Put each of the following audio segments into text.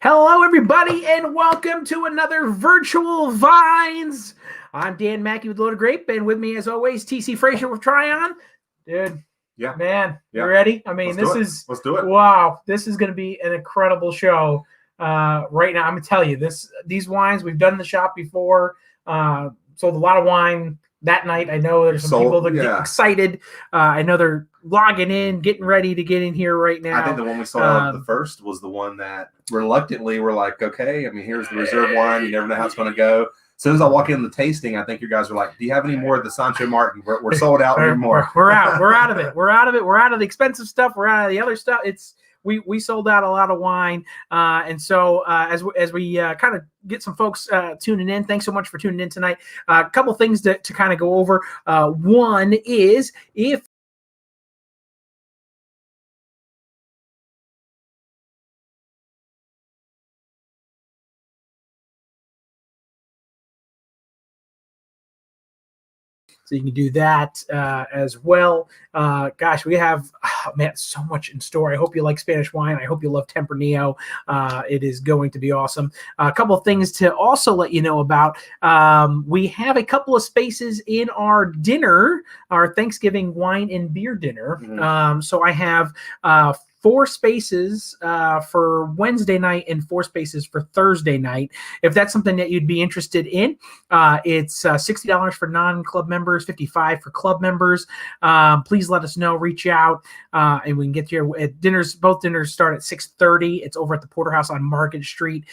Hello, everybody, and welcome to another Virtual Vines. I'm Dan Mackey with Loaded Grape, and with me, as always, TC Frazier with Tryon. Dude, man, you ready? I mean, Let's do it. Wow, this is going to be an incredible show right now. I'm going to tell you, these wines we've done in the shop before, sold a lot of wine that night. I know there's some people that get excited. I know they're logging in, getting ready to get in here right now. I think the one we saw the first was the one that reluctantly we're like, okay, I mean, here's the reserve wine. You never know how it's going to go. As soon as I walk in the tasting, I think you guys are like, do you have any more of the Sancho Martin? We're sold out. More. We're out. We're out of it. We're out of it. We're out of the expensive stuff. We're out of the other stuff. We sold out a lot of wine. And so as we kind of get some folks tuning in, thanks so much for tuning in tonight. A couple things to kind of go over. One is if so you can do that as well. Gosh, we have, so much in store. I hope you like Spanish wine. I hope you love Tempranillo. It is going to be awesome. A couple of things to also let you know about. We have a couple of spaces in our dinner, our Thanksgiving wine and beer dinner. Mm-hmm. So I have 4 spaces for Wednesday night and 4 spaces for Thursday night. If that's something that you'd be interested in, it's $60 for non-club members, $55 for club members. Please let us know. Reach out, and we can get you at dinners. Both dinners start at 6:30. It's over at the Porterhouse on Market Street.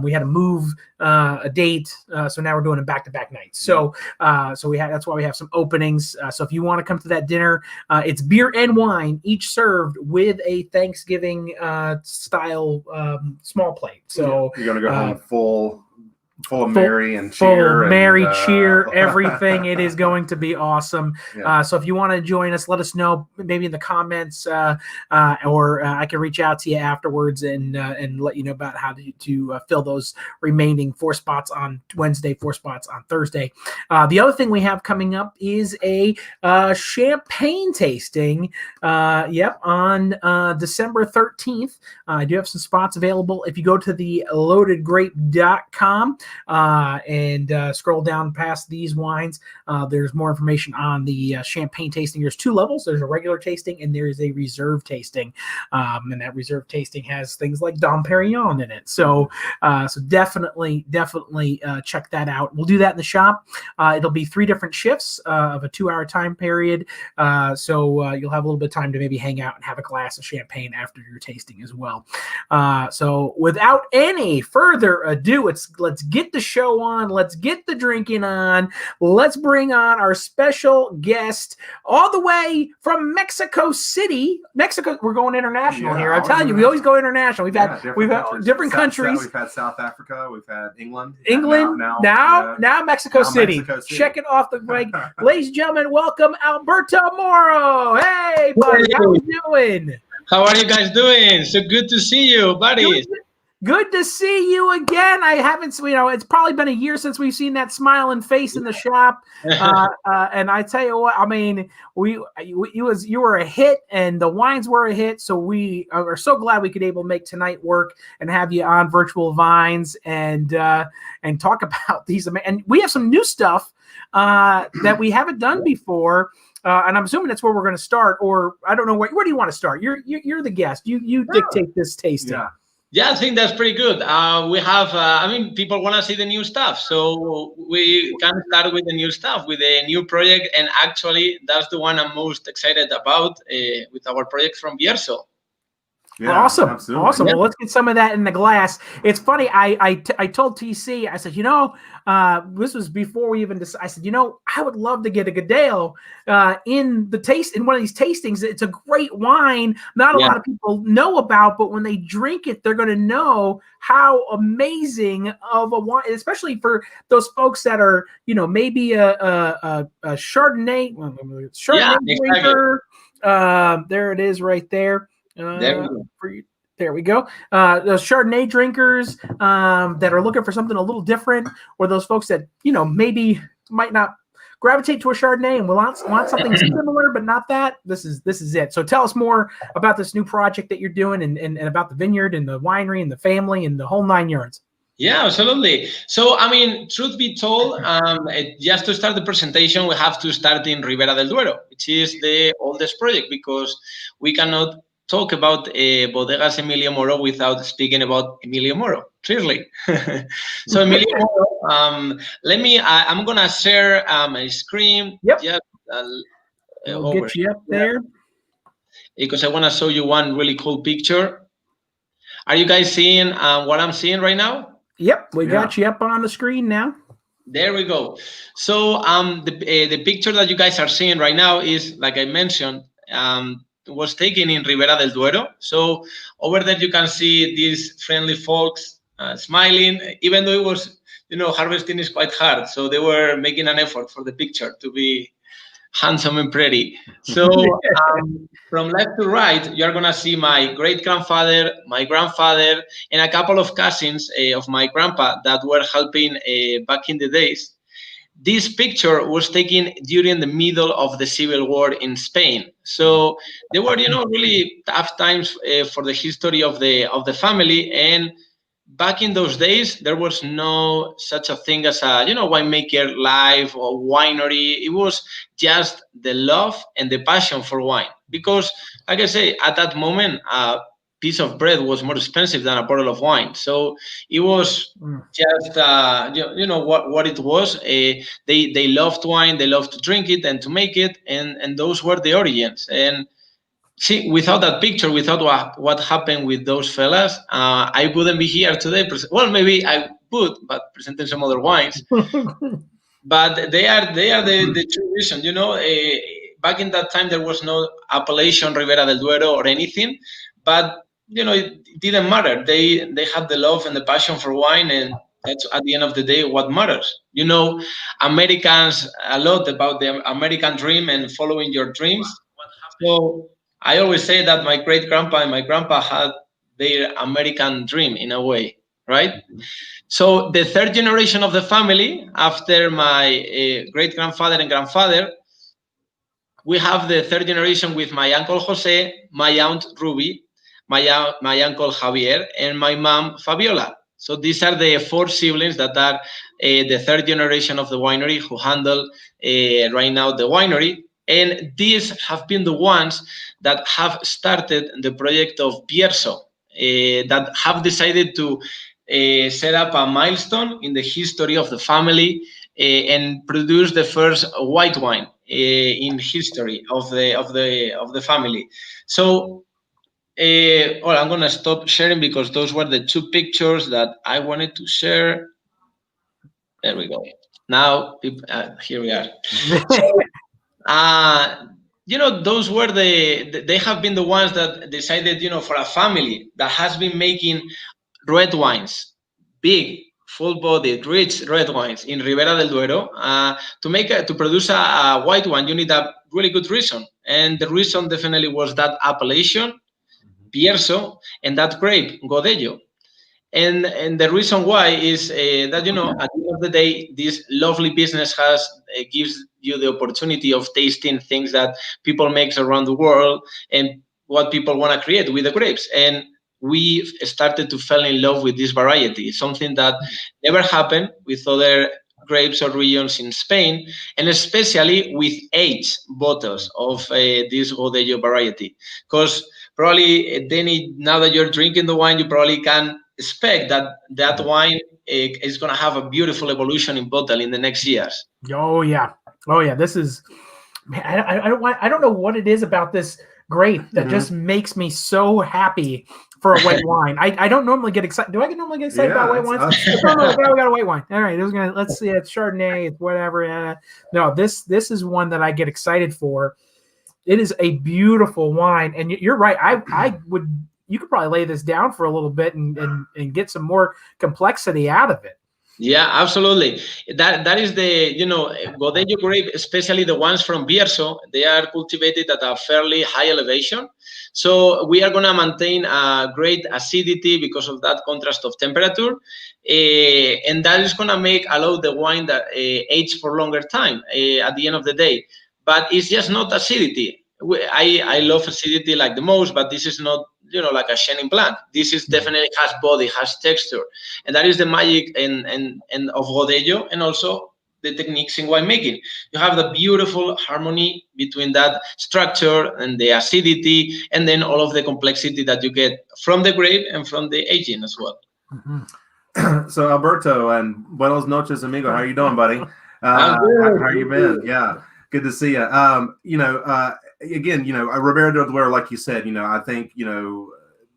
We had to move a date, so now we're doing a back-to-back nights. So that's why we have some openings. So if you want to come to that dinner, it's beer and wine, each served with a Thanksgiving style small plate. So you're gonna go home full of Mary and cheer. Cheer, everything. It is going to be awesome. Yeah. So if you want to join us, let us know, maybe in the comments, or I can reach out to you afterwards and let you know about how to fill those remaining 4 spots on Wednesday, 4 spots on Thursday. The other thing we have coming up is a champagne tasting. On December 13th. I do have some spots available. If you go to the loadedgrape.com, and scroll down past these wines, there's more information on the champagne tasting. There's 2 levels. There's a regular tasting and there is a reserve tasting, and that reserve tasting has things like Dom Perignon in it. So definitely check that out. We'll do that in the shop. It'll be 3 different shifts of a 2-hour time period, so you'll have a little bit of time to maybe hang out and have a glass of champagne after your tasting as well. So without any further ado, let's get the show on. Let's get the drinking on. Let's bring on our special guest all the way from Mexico City. Mexico, we're going international here. I'm telling you, we always go international. We've had different countries. We've had South Africa. We've had England. Now Mexico City. Check it off the mic. Ladies and gentlemen, welcome Alberto Moro. Hey, buddy, how you doing? How are you guys doing? So good to see you, buddies. Good to see you again. I haven't, it's probably been a year since we've seen that smiling face in the shop. And I tell you what, I mean, you were a hit, and the wines were a hit. So we are so glad we could able to make tonight work and have you on Virtual Vines and talk about these. And we have some new stuff that we haven't done before. And I'm assuming that's where we're going to start, or I don't know where do you want to start? You're the guest. You dictate this tasting. Yeah, I think that's pretty good. We have, people want to see the new stuff. So we can start with the new stuff, with a new project. And actually, that's the one I'm most excited about with our project from Bierzo. Yeah, awesome. Absolutely. Awesome. Yeah. Well, let's get some of that in the glass. It's funny. I told TC, I said, this was before we even decided. I said, I would love to get a Godello in one of these tastings. It's a great wine. Not a lot of people know about, but when they drink it, they're going to know how amazing of a wine, especially for those folks that are, maybe a Chardonnay drinker. There it is right there. There we go. Those Chardonnay drinkers that are looking for something a little different, or those folks that maybe might not gravitate to a Chardonnay and want something similar, but not that, this is it. So tell us more about this new project that you're doing and about the vineyard and the winery and the family and the whole 9 yards. Yeah, absolutely. So, I mean, truth be told, just to start the presentation, we have to start in Ribera del Duero, which is the oldest project, because we cannot talk about Bodegas Emilio Moro without speaking about Emilio Moro, clearly. So, Emilio Moro, I'm going to share my screen. Yep. Just, We'll get you up there. Because I want to show you one really cool picture. Are you guys seeing what I'm seeing right now? Yep, we got you up on the screen now. There we go. So the picture that you guys are seeing right now is, like I mentioned, was taken in Ribera del Duero. So over there you can see these friendly folks smiling, even though it was, harvesting is quite hard. So they were making an effort for the picture to be handsome and pretty. So from left to right, you're going to see my great-grandfather, my grandfather, and a couple of cousins of my grandpa that were helping back in the days. This picture was taken during the middle of the Civil War in Spain. So they were, really tough times for the history of the family. And back in those days, there was no such a thing as a, winemaker life or winery. It was just the love and the passion for wine. Because, like I say, at that moment, a piece of bread was more expensive than a bottle of wine. So it was just, what it was. They loved wine, they loved to drink it and to make it, and those were the origins. And see, without that picture, without what happened with those fellas, I wouldn't be here today. Well, maybe I would, but presenting some other wines. But they are the true reason. Back in that time, there was no appellation Ribera del Duero or anything, but it didn't matter. They had the love and the passion for wine, and that's at the end of the day what matters. Americans a lot about the American dream and following your dreams. So I always say that my great-grandpa and my grandpa had their American dream in a way, right? So the third generation of the family, after my great-grandfather and grandfather, we have the third generation with my uncle Jose, my aunt Ruby, my uncle Javier, and my mom Fabiola. So these are the 4 siblings that are the third generation of the winery who handle right now the winery. And these have been the ones that have started the project of Bierzo, that have decided to set up a milestone in the history of the family and produce the first white wine in history of the family. So, I'm going to stop sharing because those were the 2 pictures that I wanted to share. There we go. Now, here we are. So, those were they have been the ones that decided, for a family that has been making red wines, big, full-bodied, rich red wines in Ribera del Duero. To produce a white wine, you need a really good reason. And the reason definitely was that appellation, Bierzo, and that grape, Godello. And the reason why is that, at the end of the day, this lovely business gives you the opportunity of tasting things that people make around the world and what people want to create with the grapes. And we started to fall in love with this variety, something that never happened with other grapes or regions in Spain, and especially with aged bottles of this Godello variety. Because probably, Danny, now that you're drinking the wine, you probably can expect that wine is going to have a beautiful evolution in bottle in the next years. Oh yeah. This is, man, I don't know what it is about this grape that just makes me so happy for a white wine. I don't normally get excited. Do I normally get excited about white wines? No, we got a white wine. All right, let's see. It's Chardonnay. It's whatever. No, this is one that I get excited for. It is a beautiful wine, and you're right. I would. You could probably lay this down for a little bit and get some more complexity out of it. Yeah, absolutely. That is the Godello grape, especially the ones from Bierzo. They are cultivated at a fairly high elevation, so we are gonna maintain a great acidity because of that contrast of temperature, and that is gonna make allow the wine that age for longer time at the end of the day. But it's just not acidity. I love acidity like the most, but this is not like a shining plant. This is definitely has body, has texture, and that is the magic and of Godello, and also the techniques in winemaking. You have the beautiful harmony between that structure and the acidity, and then all of the complexity that you get from the grape and from the aging as well. So Alberto and buenos noches, amigo. How are you doing, buddy? I'm How good. you been? Yeah, good to see you. Again, Ribera del Duero, like you said, I think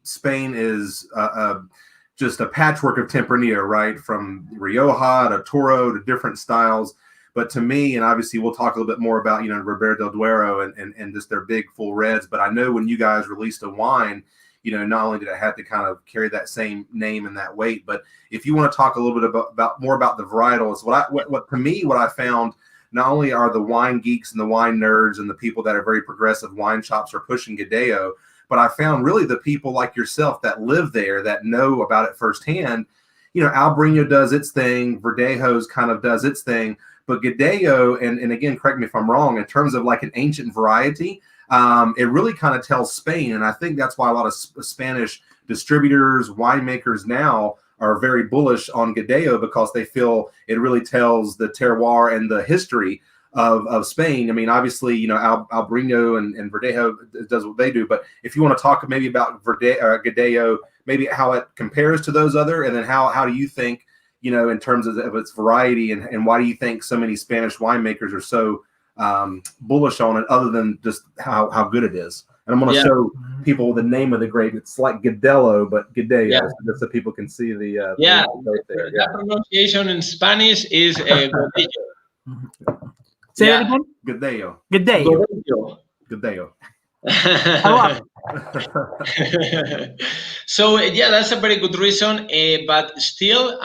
Spain is just a patchwork of Tempranillo, right? From Rioja to Toro to different styles. But to me, and obviously we'll talk a little bit more about, Ribera del Duero and just their big full reds. But I know when you guys released a wine, not only did it have to kind of carry that same name and that weight, but if you want to talk a little bit about more about the varietals, what I found, not only are the wine geeks and the wine nerds and the people that are very progressive wine shops are pushing Godello, but I found really the people like yourself that live there that know about it firsthand. Albarino does its thing, Verdejo's kind of does its thing, but Godello, and again, correct me if I'm wrong, in terms of like an ancient variety, it really kind of tells Spain. And I think that's why a lot of Spanish distributors, winemakers now are very bullish on Godello, because they feel it really tells the terroir and the history of Spain. I mean, obviously, Albarino and Verdejo does what they do. But if you want to talk maybe about Godello, maybe how it compares to those other, and then how do you think, in terms of its variety, and why do you think so many Spanish winemakers are so bullish on it, other than just how good it is? And I'm going to show people the name of the grape. It's like Godello, but Godello, just so people can see the note there. That pronunciation in Spanish is Godello. Say that again. Godello. Godello. Godello. I love it. So that's a very good reason, but still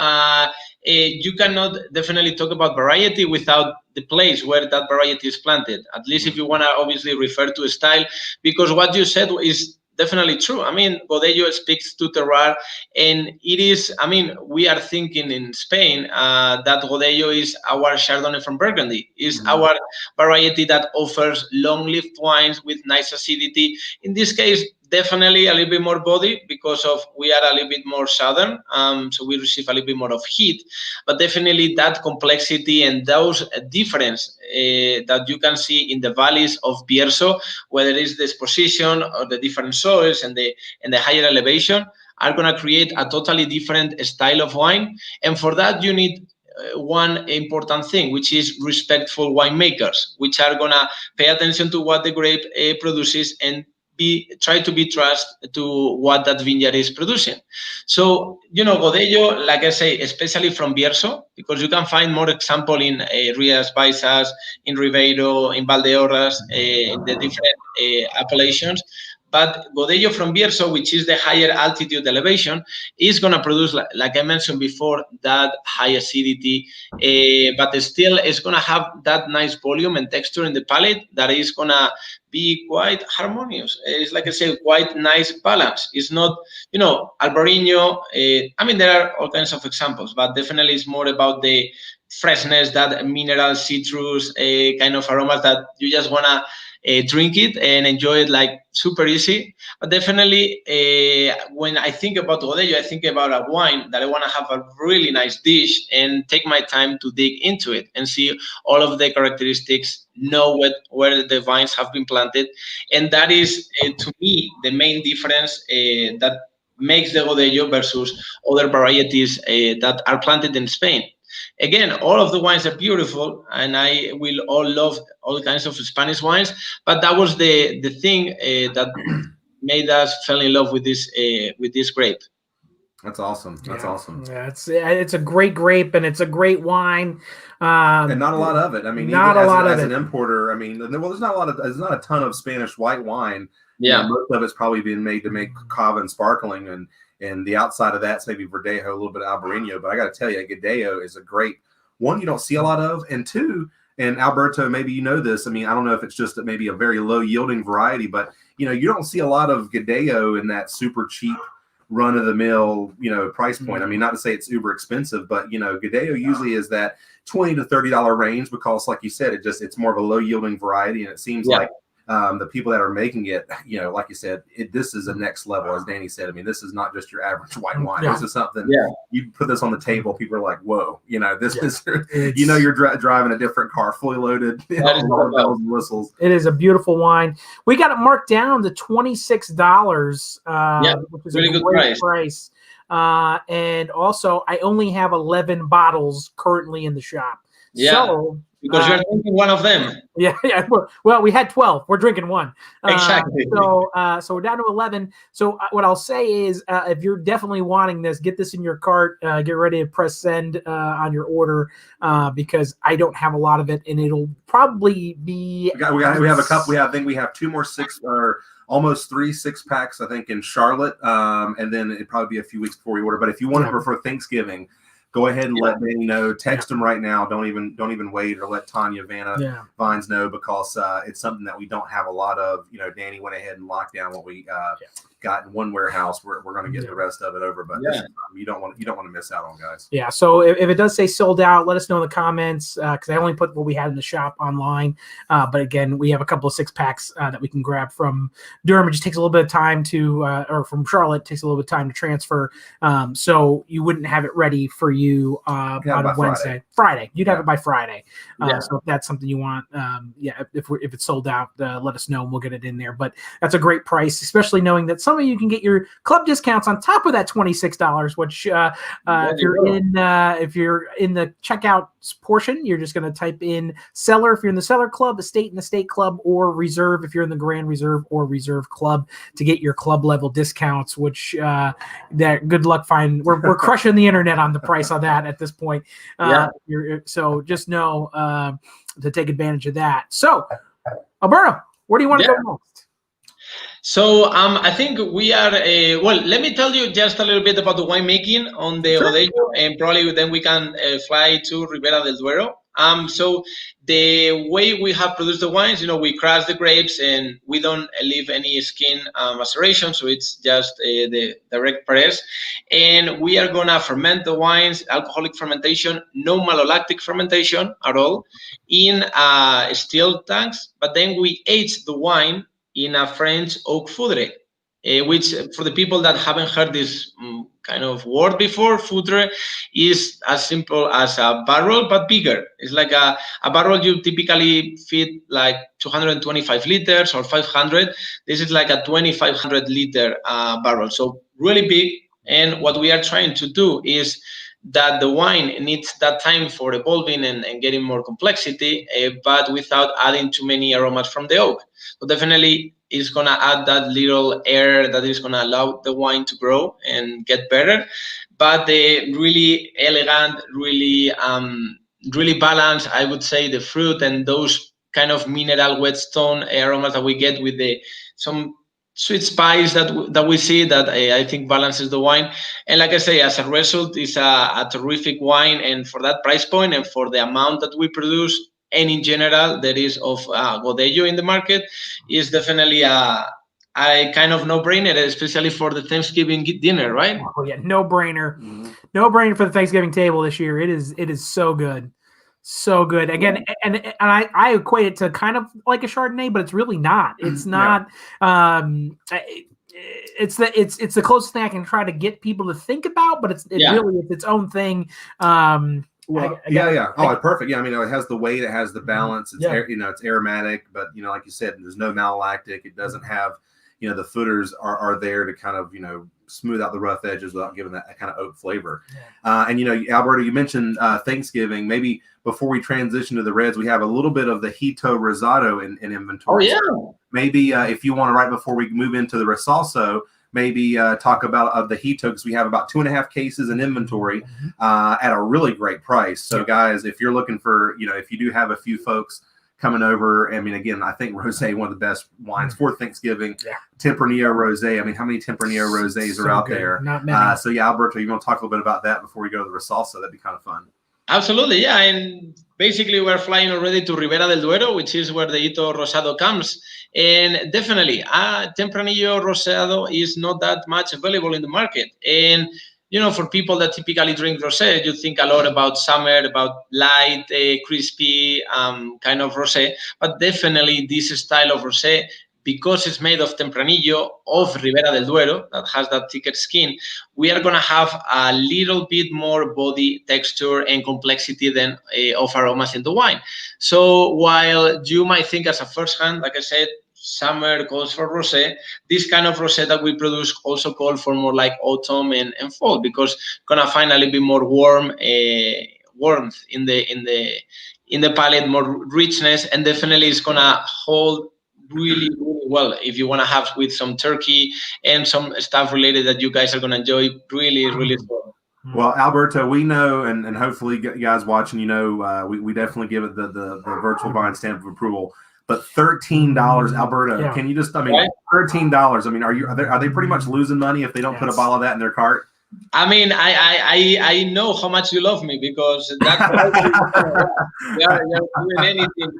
you cannot definitely talk about variety without the place where that variety is planted, at least if you want to obviously refer to a style, because what you said is definitely true. I mean, Godello speaks to terroir, and it is, I mean, we are thinking in Spain that Godello is our Chardonnay from Burgundy, is our variety that offers long-lived wines with nice acidity. In this case, definitely a little bit more body, because of we are a little bit more southern, so we receive a little bit more of heat, but definitely that complexity and those difference that you can see in the valleys of Bierzo, whether it's the exposition or the different soils and the higher elevation, are going to create a totally different style of wine. And for that, you need one important thing, which is respectful winemakers, which are going to pay attention to what the grape produces and try to be trust to what that vineyard is producing. So, Godello, like I say, especially from Bierzo, because you can find more example in Rias Baixas, in Ribeiro, in Valdeorras, in the different appellations. But Godello from Bierzo, which is the higher altitude elevation, is going to produce, like I mentioned before, that high acidity, but still it's going to have that nice volume and texture in the palate that is going to be quite harmonious. It's, like I say, quite nice balance. It's not, Albarino. I mean, there are all kinds of examples, but definitely it's more about the freshness, that mineral citrus kind of aromas that you just want to drink it and enjoy it like super easy. But definitely when I think about Godello, I think about a wine that I want to have a really nice dish and take my time to dig into it and see all of the characteristics, know where the vines have been planted. And that is, to me, the main difference that makes the Godello versus other varieties that are planted in Spain. Again, all of the wines are beautiful, and I will all love all kinds of Spanish wines. But that was the thing that made us fall in love with this grape. That's awesome. That's awesome. Yeah, it's a great grape, and it's a great wine. And not a lot of it. I mean, not even a lot of as it. an importer, I mean, well, there's not a ton of Spanish white wine. Yeah, most of it's probably being made to make cava and sparkling, and And the outside of that's maybe Verdejo, a little bit of Albarino. But I got to tell you, Gadeo is a great one you don't see a lot of. And two, and Alberto, maybe you know this. I mean, I don't know if it's just maybe a very low yielding variety, but you don't see a lot of Gadeo in that super cheap run of the mill, price point. I mean, not to say it's uber expensive, but Gadeo usually is that $20 to $30 range because, like you said, it's more of a low yielding variety, and it seems like the people that are making it, like you said, this is a next level, as Danny said. I mean, this is not just your average white wine. This is something. You put this on the table, people are like, "Whoa!" This is. You're driving a different car, fully loaded, all bells and whistles. It is a beautiful wine. We got it marked down to $26, which is really a great price. And also, I only have 11 bottles currently in the shop. Yeah. So, because you're drinking one of them. Yeah. Well, we had 12. We're drinking one. Exactly. So we're down to 11. So what I'll say is, if you're definitely wanting this, get this in your cart. Get ready to press send on your order because I don't have a lot of it, and it'll probably be. We have a couple. I think we have 2 more 6 or almost 3 6-packs. I think in Charlotte, and then it'd probably be a few weeks before we order. But if you want it for Thanksgiving, go ahead and let Danny know. Text him right now. Don't even wait, or let Tanya Vines know, because it's something that we don't have a lot of. Danny went ahead and locked down what we got in one warehouse. We're going to get the rest of it over, but this is you don't want to miss out on, guys. Yeah. So if it does say sold out, let us know in the comments because I only put what we had in the shop online. But again, we have a couple of 6-packs that we can grab from Durham. It just takes a little bit of time to, or from Charlotte, takes a little bit of time to transfer. So you wouldn't have it ready for you on Wednesday, Friday. You'd have it by Friday. So if that's something you want, if it's sold out, let us know and we'll get it in there. But that's a great price, especially knowing that some of you can get your club discounts on top of that $26, which if you're in the checkout portion, you're just going to type in Cellar if you're in the Cellar Club, Estate in the State Club, or Reserve if you're in the Grand Reserve or Reserve Club to get your club level discounts, which that good luck finding. We're crushing the internet on the price on that at this point. So just know to take advantage of that. So Alberto, where do you want to go next? So I think we are, let me tell you just a little bit about the winemaking on the Godello, and probably then we can fly to Ribera del Duero. So the way we have produced the wines, we crush the grapes and we don't leave any skin maceration. So it's just the direct press. And we are going to ferment the wines, alcoholic fermentation, no malolactic fermentation at all, in steel tanks. But then we age the wine in a French oak foudre, which for the people that haven't heard this kind of word before, foudre is as simple as a barrel, but bigger. It's like a barrel you typically fit like 225 liters or 500. This is like a 2,500 liter barrel. So really big. And what we are trying to do is that the wine needs that time for evolving and getting more complexity, but without adding too many aromas from the oak. So definitely it's going to add that little air that is going to allow the wine to grow and get better. But the really elegant, really balanced, I would say, the fruit and those kind of mineral whetstone aromas that we get with some sweet spice that we see that I think balances the wine. And like I say, as a result, it's a terrific wine. And for that price point and for the amount that we produce, and in general, there is of Godello in the market, is definitely a kind of no-brainer, especially for the Thanksgiving dinner, right? Oh yeah, no-brainer. No-brainer for the Thanksgiving table this year. It is so good. So good. Again, and I equate it to kind of like a Chardonnay, but it's really not. It's not. It's the closest thing I can try to get people to think about, but really it's its own thing. Perfect. Yeah, I mean, it has the weight, it has the balance. It's it's aromatic, but like you said, there's no malolactic. It doesn't have, the footers are there to kind of smooth out the rough edges without giving that kind of oak flavor. And Alberto, you mentioned Thanksgiving. Maybe before we transition to the reds, we have a little bit of the Hito Rosado in inventory. Maybe if you want to, right before we move into the Resalso, maybe talk about the Hito, because we have about 2.5 cases in inventory at a really great price. So guys, if you're looking for, if you do have a few folks coming over. I mean, again, I think rosé one of the best wines for Thanksgiving. Yeah. Tempranillo rosé. I mean, how many Tempranillo rosés are out there? Not many. So yeah, Alberto, you want to talk a little bit about that before we go to the Resalsa? That'd be kind of fun. Absolutely, yeah. And basically, we're flying already to Ribera del Duero, which is where the Ito Rosado comes. And definitely, Tempranillo Rosado is not that much available in the market. And, you know, for people that typically drink rosé, you think a lot about summer, about light, crispy kind of rosé. But definitely, this style of rosé, because it's made of Tempranillo of Ribera del Duero, that has that thicker skin, we are going to have a little bit more body texture and complexity than of aromas in the wine. So while you might think as a first hand, like I said, summer calls for rosé, this kind of rosé that we produce also call for more like autumn and fall, because going to find a little bit more warmth in the palate, more richness, and definitely it's going to hold really well if you want to have with some turkey and some stuff related that you guys are going to enjoy really well. Well, Alberto, we know, and hopefully you guys watching, you know, we definitely give it the virtual vine stamp of approval. But $13, Alberto, can you just, I mean, right? $13. I mean, are they pretty much losing money if they don't put a bottle of that in their cart? I mean, I know how much you love me, because that's you're doing anything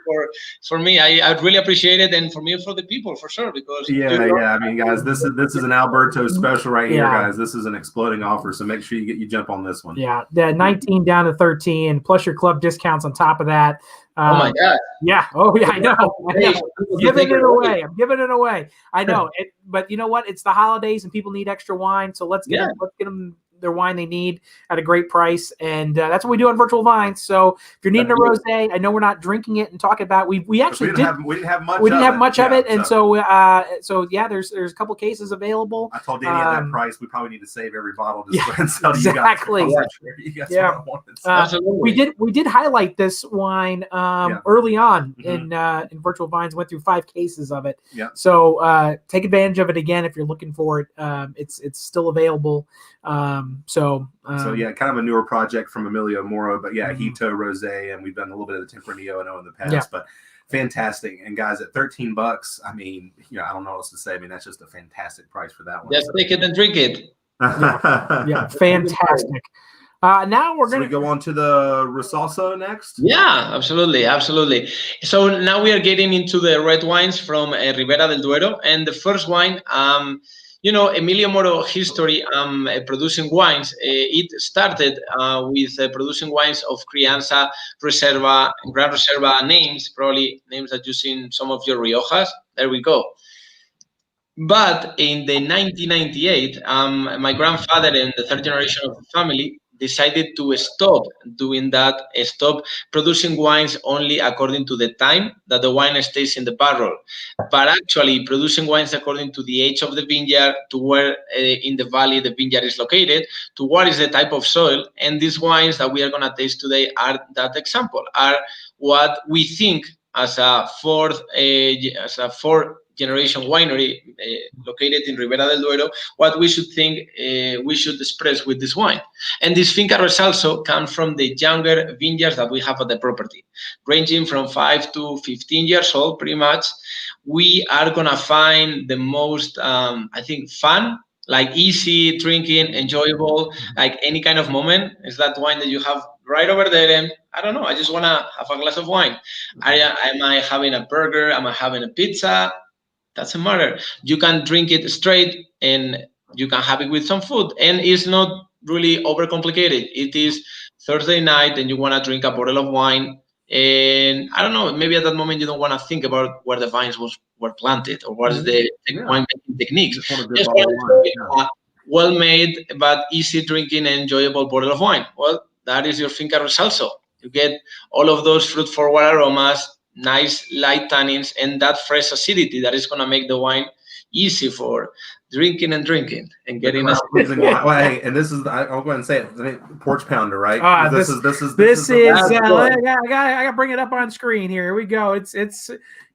for me. I'd really appreciate it, and for me, for the people, for sure. Because I mean, guys, this is an Alberto special right here, guys. This is an exploding offer, so make sure you jump on this one. Yeah, the 19 down to 13, plus your club discounts on top of that. Oh my God! Yeah. Oh yeah, I know. I'm giving it away. I know. But you know what? It's the holidays and people need extra wine. So let's get them their wine they need at a great price. And that's what we do on Virtual Vines. So if you're needing a rosé, I know we're not drinking it and talking about. We didn't have much of it. And so there's a couple cases available. I told Danny at that price we probably need to save every bottle and sell to exactly. You guys. We did highlight this wine early on in Virtual Vines. Went through 5 cases of it. Yeah. So take advantage of it again if you're looking for it. It's still available. So kind of a newer project from Emilio Moro, but Hito Rosé, and we've done a little bit of the Tempranillo I know in the past, but fantastic. And guys, at $13, I mean, I don't know what else to say. I mean, that's just a fantastic price for that one. Just take it and drink it. Fantastic. Now we're going to go on to the Resalsa next. Yeah, absolutely. So now we are getting into the red wines from Ribera del Duero, and the first wine, Emilio Moro history producing wines, it started with producing wines of Crianza, Reserva, and Gran Reserva names, probably names that you've seen some of your Riojas. There we go. But in the 1998, my grandfather and the third generation of the family decided to stop doing that, stop producing wines only according to the time that the wine stays in the barrel, but actually producing wines according to the age of the vineyard, to where in the valley the vineyard is located, to what is the type of soil. And these wines that we are going to taste today are that example, are what we think as a fourth generation winery located in Ribera del Duero, what we should think we should express with this wine. And this Finca Resalso comes from the younger vineyards that we have at the property, ranging from 5 to 15 years old, pretty much. We are going to find the most, fun, like easy drinking, enjoyable, like any kind of moment. It's that wine that you have right over there, and I don't know, I just want to have a glass of wine. Am I having a burger? Am I having a pizza? Doesn't matter. You can drink it straight, and you can have it with some food, and it's not really overcomplicated. It is Thursday night, and you want to drink a bottle of wine, and I don't know, maybe at that moment you don't want to think about where the vines were planted or what is the wine making techniques. Just a well-made but easy drinking and enjoyable bottle of wine. Well, that is your Finca Resalso. You get all of those fruit-forward aromas, nice light tannins, and that fresh acidity that is going to make the wine easy for drinking and getting us. Well, hey, and this is I'll go ahead and say it. I mean, porch pounder, right? This is I gotta bring it up on screen here. Here we go.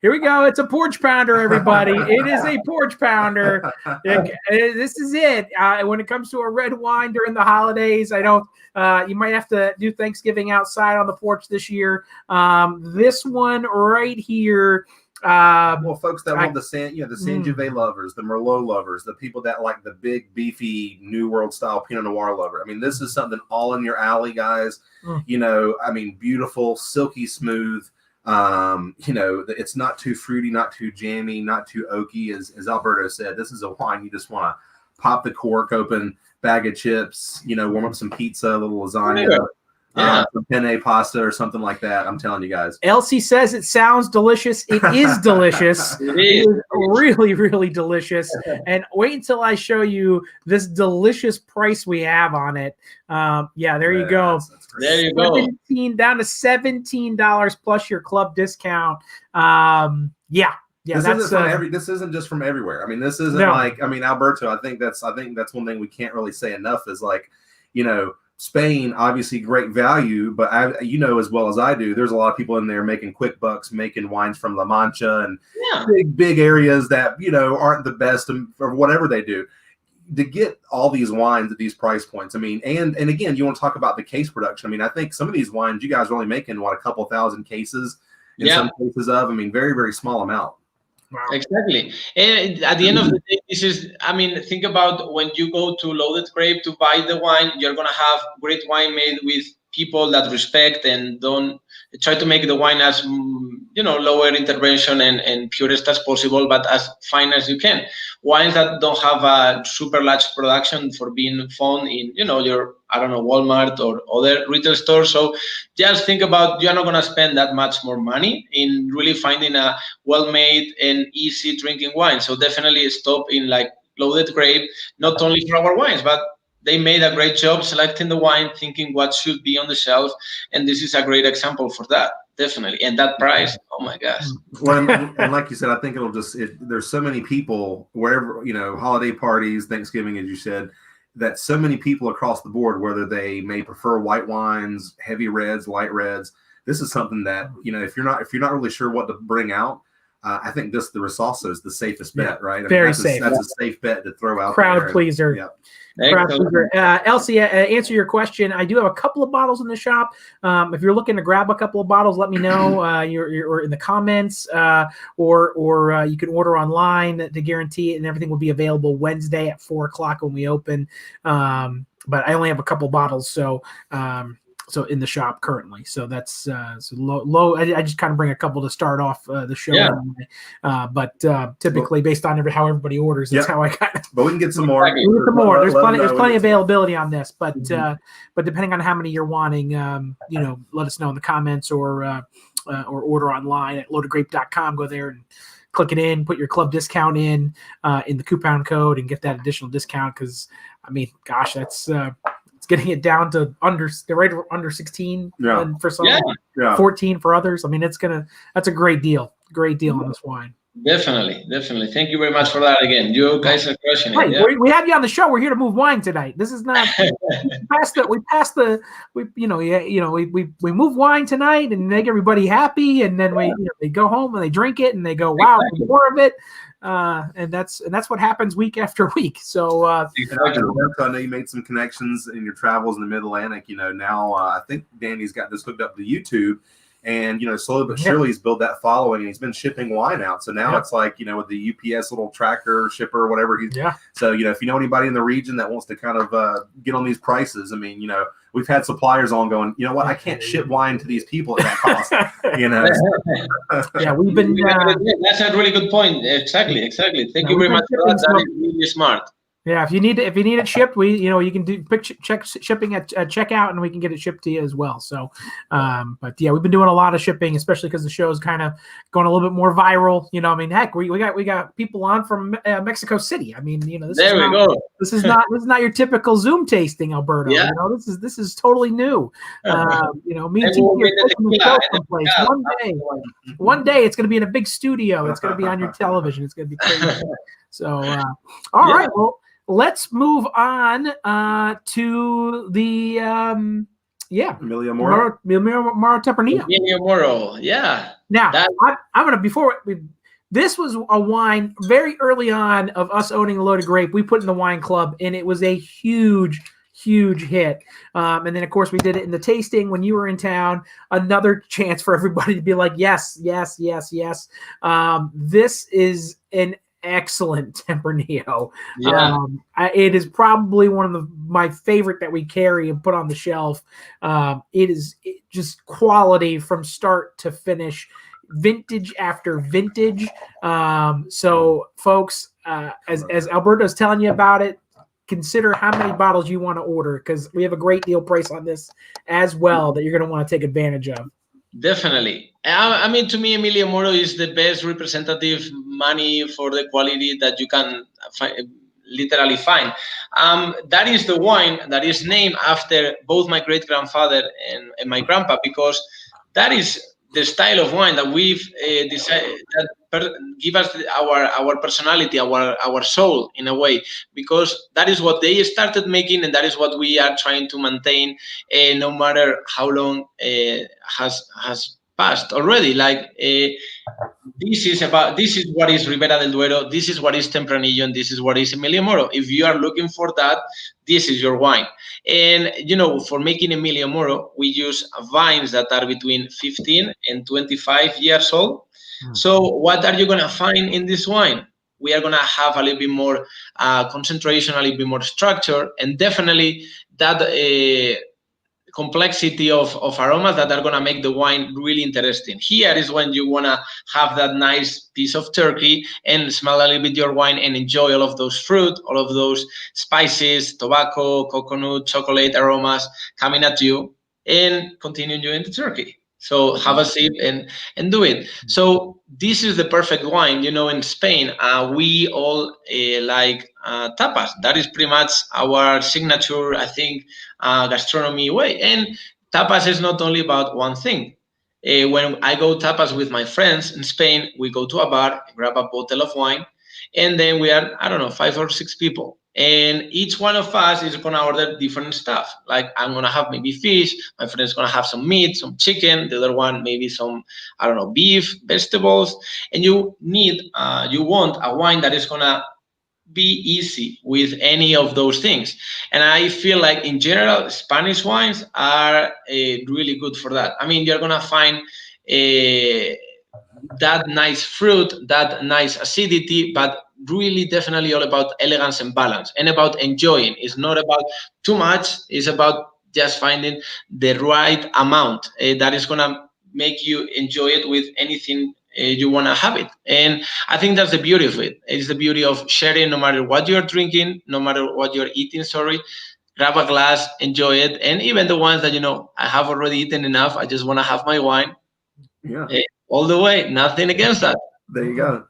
Here we go. It's a porch pounder, everybody. It is a porch pounder. This is it. When it comes to a red wine during the holidays, I don't. You might have to do Thanksgiving outside on the porch this year. This one right here. Well, folks that want the Sangiovese lovers, the Merlot lovers, the people that like the big, beefy, New World style Pinot Noir lover. I mean, this is something all in your alley, guys. I mean, beautiful, silky smooth. It's not too fruity, not too jammy, not too oaky. As Alberto said, this is a wine you just want to pop the cork open, bag of chips, warm up some pizza, a little lasagna. Some penne pasta or something like that. I'm telling you guys. Elsie says it sounds delicious. It is delicious. It is really, really delicious. And wait until I show you this delicious price we have on it. There you go. There you go. Down to $17 plus your club discount. This isn't just from everywhere. I mean, this isn't Alberto. I think that's one thing we can't really say enough is Spain, obviously great value, but as well as I do, there's a lot of people in there making quick bucks, making wines from La Mancha and big areas that, aren't the best for whatever they do. To get all these wines at these price points, I mean, and again, you want to talk about the case production. I mean, I think some of these wines you guys are only making, a couple thousand cases in some cases of, very, very small amount. Wow. Exactly. And at the end of the day, think about when you go to Loaded Grape to buy the wine, you're going to have great wine made with people that respect and don't try to make the wine as, lower intervention and purest as possible, but as fine as you can. Wines that don't have a super large production for being found in, your, Walmart or other retail stores. So just think about, you're not going to spend that much more money in really finding a well-made and easy drinking wine. So definitely stop in Loaded Grape, not only for our wines, but they made a great job selecting the wine, thinking what should be on the shelf. And this is a great example for that. Definitely. And that price, oh my gosh. Well, and like you said, I think there's so many people wherever, holiday parties, Thanksgiving, as you said, that so many people across the board, whether they may prefer white wines, heavy reds, light reds, this is something that, if you're not really sure what to bring out, I think the Risalto is the safest bet, right? Very safe. That's a safe bet to throw out. Crowd pleaser. Yeah. Elsie, answer your question. I do have a couple of bottles in the shop. If you're looking to grab a couple of bottles, let me know. You're in the comments, or you can order online to guarantee it, and everything will be available Wednesday at 4:00 when we open. But I only have a couple bottles, so in the shop currently. So that's low. I just kind of bring a couple to start off the show. Yeah. But typically based on how everybody orders, that's how I got it. But we can get some more. There's plenty availability on this, but depending on how many you're wanting, let us know in the comments or order online at loadedgrape.com. Go there and click it in, put your club discount in the coupon code and get that additional discount. Cause that's, it's getting it down to under 16 for some, 14 for others. That's a great deal on this wine. Definitely. Thank you very much for that again. You guys are crushing it. Yeah. We had you on the show. We're here to move wine tonight. This is not. We move wine tonight and make everybody happy, and then they go home and they drink it and they go, wow, more of it. And that's what happens week after week. So I know you made some connections in your travels in the Mid-Atlantic. Now I think Danny's got this hooked up to YouTube, and slowly but surely he's built that following, and he's been shipping wine out. So now it's with the UPS little tracker shipper, whatever he's. Yeah. So if you know anybody in the region that wants to kind of get on these prices, we've had suppliers on going, I can't ship wine to these people at that cost. We've been. That's a really good point. Exactly. Thank you very much for that. That is really smart. Yeah, if you need it shipped, you can do check shipping at checkout, and we can get it shipped to you as well. So, but yeah, we've been doing a lot of shipping, especially because the show is kind of going a little bit more viral. I mean, heck, we got people on from Mexico City. I mean, this There we go. This is not your typical Zoom tasting, Alberto. Yeah. This is totally new. Me and And TT we'll are get the taking the tequila show and the someplace. One day it's going to be in a big studio. It's going to be on your television. It's going to be crazy. So, all right, well. Let's move on to the Emilio Moro. Moro Tempranillo. Emilio Moro, yeah. Now I'm gonna this was a wine very early on of us owning a Loaded Grape. We put in the wine club, and it was a huge hit. And then of course we did it in the tasting when you were in town. Another chance for everybody to be like, yes. This is an excellent Tempranillo. Yeah. It is probably one of my favorite that we carry and put on the shelf. It is just quality from start to finish, vintage after vintage. So folks, as Alberto's telling you about it, consider how many bottles you want to order, because we have a great deal price on this as well that you're going to want to take advantage of. Definitely. I mean, to me, Emilio Moro is the best representative money for the quality that you can literally find. That is the wine that is named after both my great-grandfather and my grandpa, because that is the style of wine that we've decided that give us our personality, our soul in a way, because that is what they started making, and that is what we are trying to maintain, no matter how long has passed already. Like this is what is Ribera del Duero, this is what is Tempranillo, and this is what is Emilio Moro. If you are looking for that, this is your wine. And for making Emilio Moro, we use vines that are between 15 and 25 years old. So what are you going to find in this wine? We are going to have a little bit more concentration, a little bit more structure, and definitely that complexity of aromas that are going to make the wine really interesting. Here is when you want to have that nice piece of turkey and smell a little bit your wine and enjoy all of those fruit, all of those spices, tobacco, coconut, chocolate aromas coming at you, and continue enjoying the turkey. So have a sip and do it. So this is the perfect wine. In Spain, we all like tapas. That is pretty much our signature, I think, gastronomy way. And tapas is not only about one thing. When I go tapas with my friends in Spain, we go to a bar, grab a bottle of wine, and then we are, 5 or 6 people. And each one of us is going to order different stuff. Like I'm going to have maybe fish, my friend is going to have some meat, some chicken, the other one maybe some, beef, vegetables. And you want a wine that is going to be easy with any of those things. And I feel like in general, Spanish wines are really good for that. I mean, you're going to find that nice fruit, that nice acidity, but really definitely all about elegance and balance and about enjoying. It's not about too much. It's about just finding the right amount that is going to make you enjoy it with anything you want to have it. And I think that's the beauty of it. It's the beauty of sharing, no matter what you're drinking, no matter what you're eating, grab a glass, enjoy it. And even the ones that, I have already eaten enough, I just want to have my wine. Yeah. All the way, nothing against that. There you go.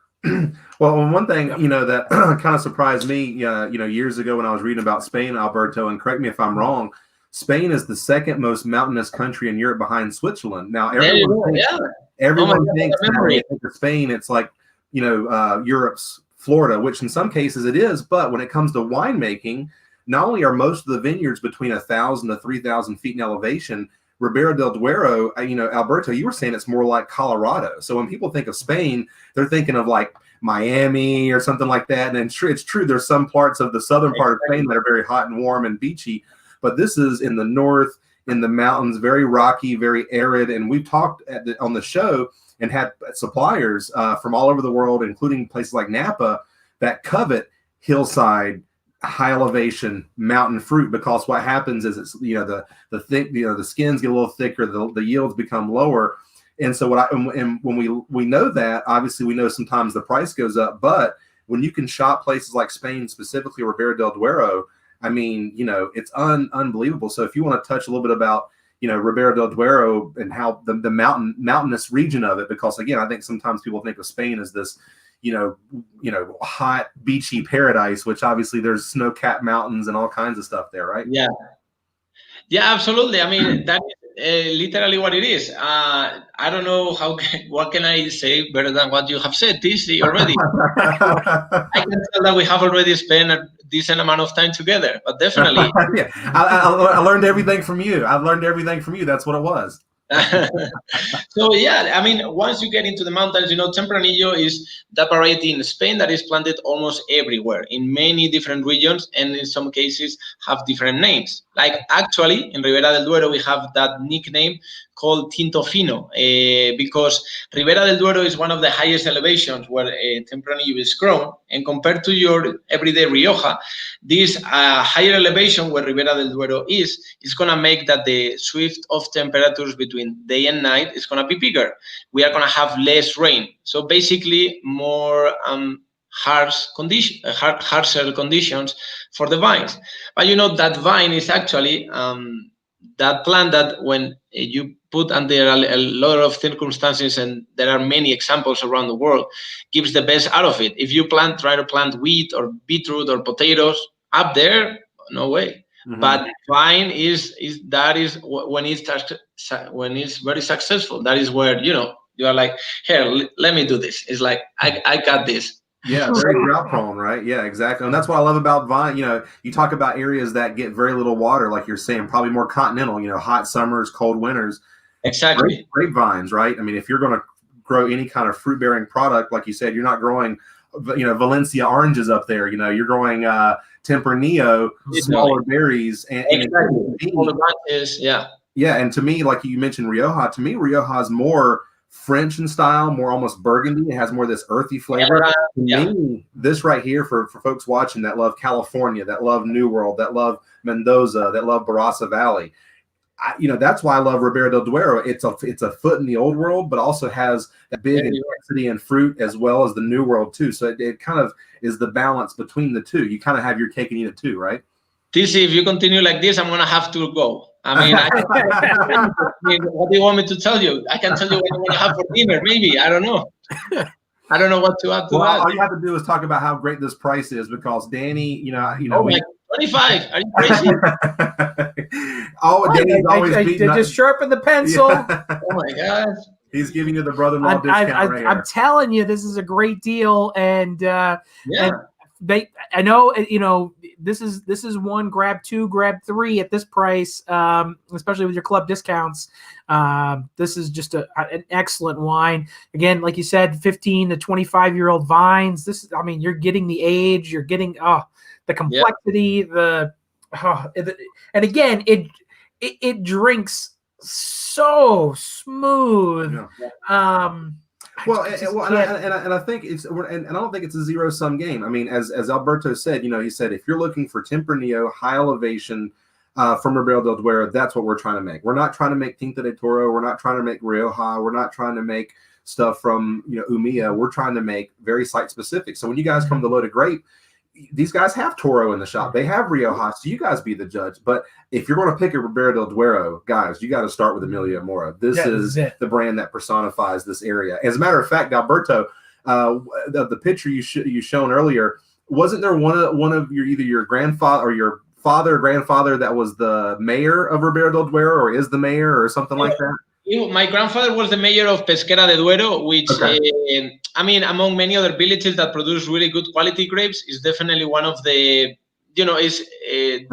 Well, one thing, that kind of surprised me, years ago when I was reading about Spain, Alberto, and correct me if I'm wrong, Spain is the second most mountainous country in Europe behind Switzerland. Now, everyone thinks that when you think of Spain, it's like, Europe's Florida, which in some cases it is. But when it comes to winemaking, not only are most of the vineyards between 1,000 to 3,000 feet in elevation, Ribera del Duero, Alberto, you were saying it's more like Colorado. So when people think of Spain, they're thinking of like Miami or something like that. And it's true, there's some parts of the southern part of Spain that are very hot and warm and beachy. But this is in the north, in the mountains, very rocky, very arid. And we've talked on the show and had suppliers from all over the world, including places like Napa, that covet hillside, high elevation mountain fruit, because what happens is it's the skins get a little thicker, the yields become lower. And so when we know that, obviously we know sometimes the price goes up, but when you can shop places like Spain, specifically Ribera del Duero, I mean, it's unbelievable. So if you want to touch a little bit about, Ribera del Duero and how the mountainous region of it, because again, I think sometimes people think of Spain as this, hot beachy paradise, which obviously there's snow-capped mountains and all kinds of stuff there, right? Yeah, absolutely. I mean, that is literally what it is. I don't know what can I say better than what you have said, TC, already. I can tell that we have already spent a decent amount of time together, but definitely. Yeah, I learned everything from you. I've learned everything from you. That's what it was. So yeah, I mean, once you get into the mountains, Tempranillo is that variety in Spain that is planted almost everywhere in many different regions, and in some cases have different names. Like actually in Ribera del Duero, we have that nickname called Tinto Fino because Ribera del Duero is one of the highest elevations where Tempranillo is grown, and compared to your everyday Rioja, this higher elevation where Ribera del Duero is going to make that the shift of temperatures between day and night is going to be bigger. We are going to have less rain. So basically more harsher conditions for the vines. But that vine is actually that plant that when you put under a lot of circumstances, and there are many examples around the world, gives the best out of it. If you try to plant wheat or beetroot or potatoes up there, no way. Mm-hmm. But vine is when it's very successful. That is where you are like, here, let me do this. It's like I got this. Yeah, very drought prone, right? Yeah, exactly. And that's what I love about vine. You talk about areas that get very little water, like you're saying, probably more continental. Hot summers, cold winters. Exactly. Grapevines, right? I mean, if you're going to grow any kind of fruit bearing product, like you said, you're not growing, Valencia oranges up there. You're growing Tempranillo, smaller berries, and all the branches, yeah. Yeah, and to me, like you mentioned, Rioja. To me, Rioja is more French in style, more almost burgundy. It has more of this earthy flavor. To me, this right here for folks watching that love California, that love New World, that love Mendoza, that love Barossa Valley. That's why I love Ribera del Duero. It's a foot in the old world, but also has that big intensity in fruit as well as the new world too. So it kind of is the balance between the two. You kind of have your cake and eat it too, right? TC, if you continue like this, I'm gonna have to go. I mean, what do you want me to tell you? I can tell you what you want to have for dinner, maybe. I don't know. I don't know what to add to that. All you have to do is talk about how great this price is, because Danny, Oh my, 25. Are you crazy? Danny's always beating up. Just sharpen the pencil. Yeah. Oh my gosh. He's giving you the brother-in-law discount right here. I'm telling you, this is a great deal, and I know, this is one, grab two, grab three at this price, especially with your club discounts. This is just an excellent wine. Again, like you said, 15 to 25-year-old vines. You're getting the age, you're getting the complexity, and again, it drinks so smooth. Yeah. And I think and I don't think it's a zero-sum game. I mean, as Alberto said, he said if you're looking for Tempranillo, high elevation from Ribera del Duero, that's what we're trying to make. We're not trying to make Tinta de Toro. We're not trying to make Rioja. We're not trying to make stuff from Umilla. We're trying to make very site specific. So when you guys come to Loaded Grape, these guys have Toro in the shop. They have Rioja. So you guys be the judge. But if you're going to pick a Ribera del Duero, guys, you got to start with Emilio Moro. This is the brand that personifies this area. As a matter of fact, Alberto, the picture you shown earlier, wasn't there one of either your grandfather or your father or grandfather that was the mayor of Ribera del Duero, or is the mayor, or something like that? My grandfather was the mayor of Pesquera de Duero, which, among many other villages that produce really good quality grapes, is definitely one of the, is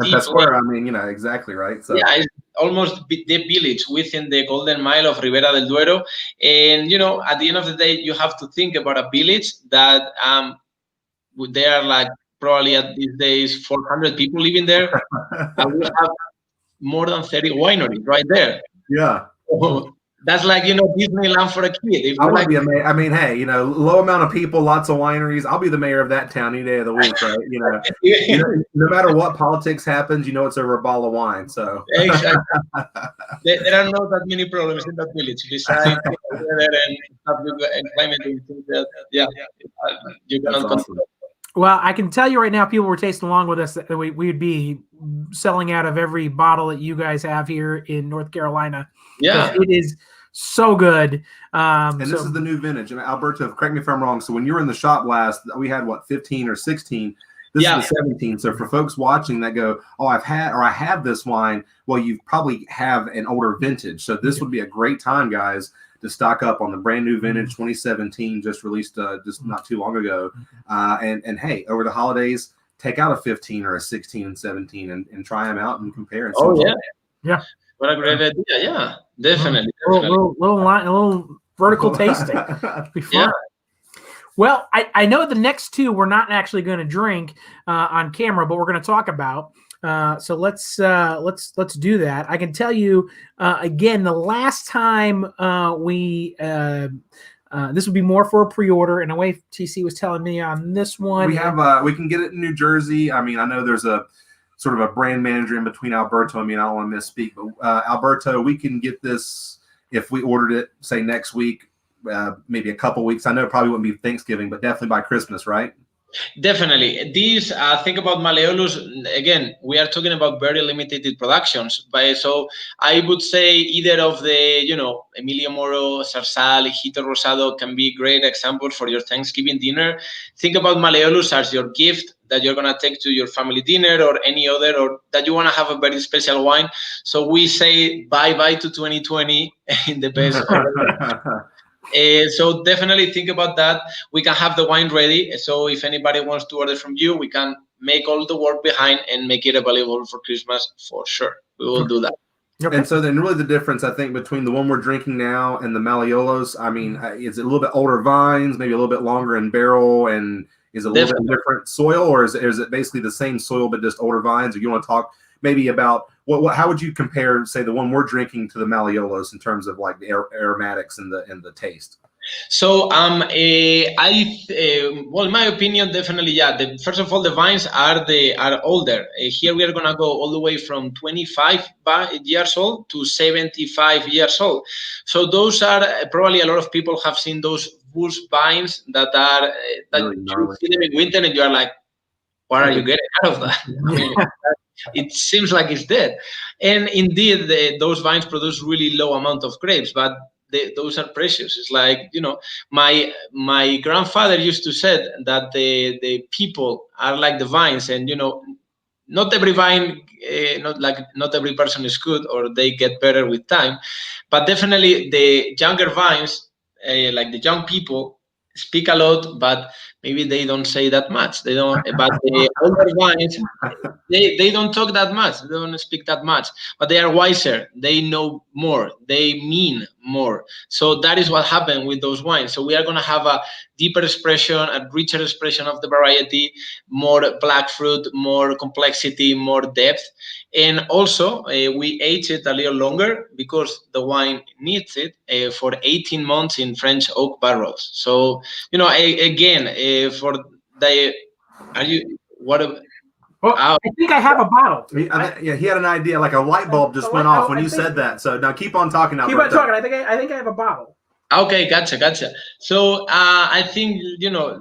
Pesquera, exactly right. So. Yeah, it's almost the village within the Golden Mile of Ribera del Duero. And, at the end of the day, you have to think about a village that there are like probably at these days 400 people living there. And we have more than 30 wineries right there. Yeah. That's like, Disneyland for a kid. I would be amazed. I mean, hey, low amount of people, lots of wineries. I'll be the mayor of that town any day of the week, right? No matter what politics happens, it's over a bottle of wine. So exactly. There are not that many problems in that village besides weather and climate. You cannot control. Well, I can tell you right now, people were tasting along with us that we'd be selling out of every bottle that you guys have here in North Carolina. Yeah. It is so good. And this is the new vintage. And Alberto, correct me if I'm wrong. So when you were in the shop last, we had 15 or 16. This is the 17. So for folks watching that go, oh, I have this wine. Well, you probably have an older vintage. So this would be a great time, guys, to stock up on the brand new vintage 2017, just released just not too long ago. And hey, over the holidays, take out a 15 or a 16 and 17 and try them out and compare. And yeah. What a great idea. Yeah, definitely. A little vertical tasting. Be fun. Yeah. Well, I know the next two we're not actually going to drink on camera, but we're going to talk about. So let's do that. I can tell you again, the last time this would be more for a pre-order, and the way TC was telling me on this one, we have we can get it in New Jersey. I mean, I know there's a sort of a brand manager in between Alberto. I mean, I don't want to misspeak, but Alberto, we can get this if we ordered it, say next week, maybe a couple weeks. I know it probably wouldn't be Thanksgiving, but definitely by Christmas, right? Definitely. These think about Malleolus. Again, we are talking about very limited productions. So I would say either of the, Emilio Moro, Zarzal, Hito Rosado can be great examples for your Thanksgiving dinner. Think about Malleolus as your gift that you're going to take to your family dinner or any other, or that you want to have a very special wine. So we say bye-bye to 2020 in the best so definitely think about that. We can have the wine ready. So if anybody wants to order from you, we can make all the work behind and make it available for Christmas for sure. We will do that. Okay. And so then really the difference, I think, between the one we're drinking now and the Malleolos, I mean, is it a little bit older vines, maybe a little bit longer in barrel, and is it a little bit different soil, or is it basically the same soil but just older vines? Or you want to talk maybe about how would you compare, say, the one we're drinking to the Malleolos in terms of like the aromatics and the taste? So, well, in my opinion, definitely, yeah. First of all, the vines are older. Here we are gonna go all the way from 25 years old to 75 years old. So those are probably a lot of people have seen those bush vines that are really you see them in winter and you are like, what are you getting out of that? I mean, it seems like it's dead. And indeed, those vines produce really low amount of grapes, but those are precious. It's like, my grandfather used to say that the people are like the vines, and not every vine, not every person is good, or they get better with time, but definitely the younger vines, like the young people, speak a lot, but maybe they don't say that much. They don't. But the older vines, they don't talk that much. They don't speak that much. But they are wiser. They know more. They mean more. So that is what happened with those wines. So we are going to have a deeper expression, a richer expression of the variety, more black fruit, more complexity, more depth. And also, we age it a little longer because the wine needs it for 18 months in French oak barrels. So, again, for the, are you, what? Well, I think I have a bottle. He had an idea, like a light bulb just went off when you said that. So now keep on talking. Keep on talking. I think I have a bottle. Okay, gotcha. So I think,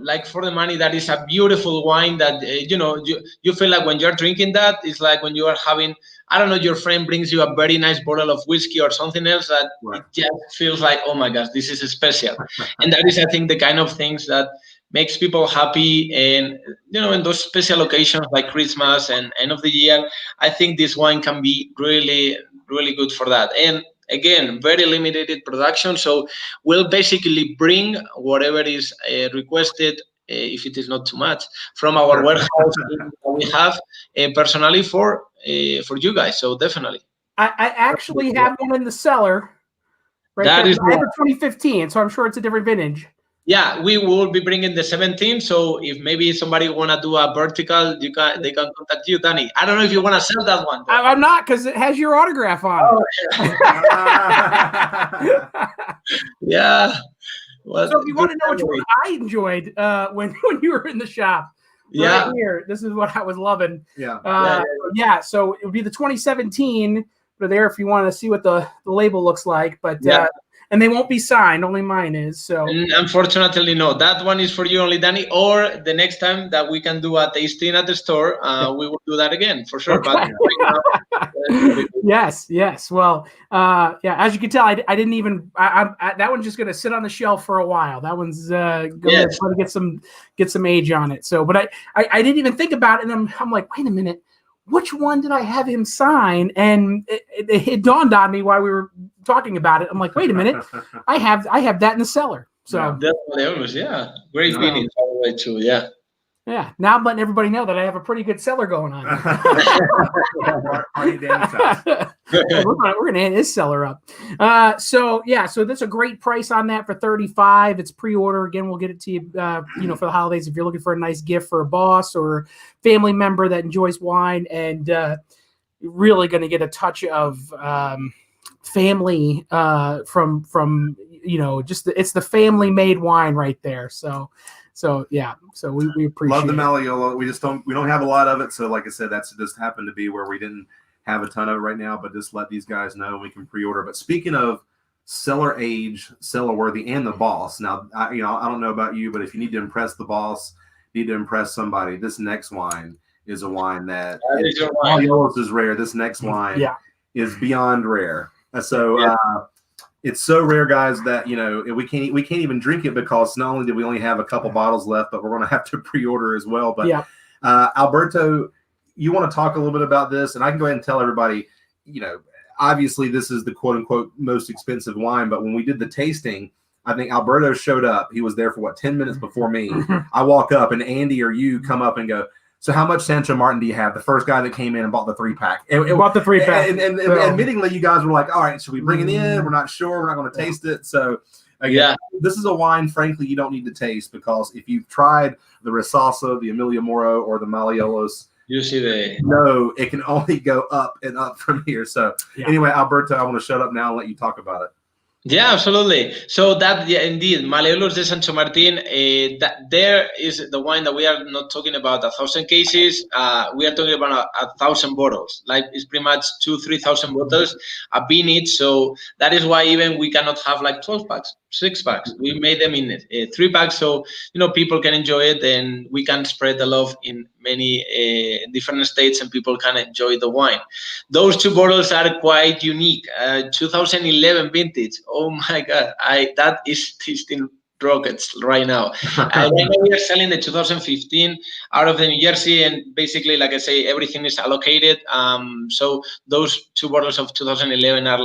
like for the money, that is a beautiful wine that, you feel like when you're drinking that, it's like when you are having, I don't know, your friend brings you a very nice bottle of whiskey or something else that it just feels like, oh my gosh, this is special. And that is, I think, the kind of things that makes people happy. And, in those special occasions like Christmas and end of the year, I think this wine can be really, really good for that. And again, very limited production. So we'll basically bring whatever is requested, if it is not too much, from our warehouse that we have personally for you guys. So definitely. I actually have one in the cellar. Right, that is I have a 2015, so I'm sure it's a different vintage. Yeah, we will be bringing the 17. So if maybe somebody want to do a vertical, they can contact you, Danny. I don't know if you want to sell that one. I'm not, because it has your autograph on. Oh, yeah. Well, so if you want to know which one I enjoyed when you were in the shop, right here, this is what I was loving. Yeah. So it would be the 2017. But there, if you want to see what the label looks like, but. and they won't be signed. Only mine is. So unfortunately, no. That one is for you only, Danny. Or the next time that we can do a tasting at the store, we will do that again for sure. Okay. But right now, yes. Well, yeah. As you can tell, I didn't even. That one's just gonna sit on the shelf for a while. That one's gonna try to get some age on it. So, but I didn't even think about it, and I'm like, wait a minute. Which one did I have him sign? And it dawned on me while we were talking about it. I'm like, wait a minute, I have that in the cellar. So great meeting all the way too. Yeah, now I'm letting everybody know that I have a pretty good cellar going on. We're gonna end his cellar up. So that's a great price on that for $35. It's pre-order. Again, we'll get it to you, for the holidays if you're looking for a nice gift for a boss or family member that enjoys wine, and really going to get a touch of family from it's the family made wine right there. So we appreciate love the Malleolo. We don't have a lot of it. So like I said, that's just happened to be where we didn't have a ton of it right now, but just let these guys know we can pre-order. But speaking of cellar age, cellar worthy, and the boss. Now, I don't know about you, but if you need to impress the boss, need to impress somebody, this next wine is a wine that Malleolo is rare. This next wine is beyond rare. So it's so rare, guys, that we can't even drink it because not only do we only have a couple bottles left, but we're going to have to pre-order as well. But Alberto, you want to talk a little bit about this, and I can go ahead and tell everybody, obviously this is the quote unquote most expensive wine, but when we did the tasting, I think Alberto showed up. He was there for 10 minutes before me. I walk up and Andy or you come up and go, so how much Sancho Martin do you have? The first guy that came in and bought the 3-pack. Bought the 3-pack. And admittingly, you guys were like, all right, should we bring it in? We're not sure. We're not going to taste it. So, again, this is a wine, frankly, you don't need to taste, because if you've tried the Rosasa, the Emilio Moro, or the Malleolos, you see no, it can only go up and up from here. So, anyway, Alberto, I want to shut up now and let you talk about it. Yeah, absolutely. So that, indeed, Malleolos de Sancho Martin, that there is the wine that we are not talking about 1,000 cases. We are talking about 1,000 bottles. Like, it's pretty much 2,000-3,000 bottles have been it. So that is why even we cannot have like 12 packs, 6 packs. We made them in 3 packs, so people can enjoy it, and we can spread the love in many different states, and people can enjoy the wine. Those 2 bottles are quite unique. 2011 vintage. Oh my God, that is tasting rockets right now. Right now we are selling the 2015 out of the New Jersey, and basically, like I say, everything is allocated. So those 2 bottles of 2011 are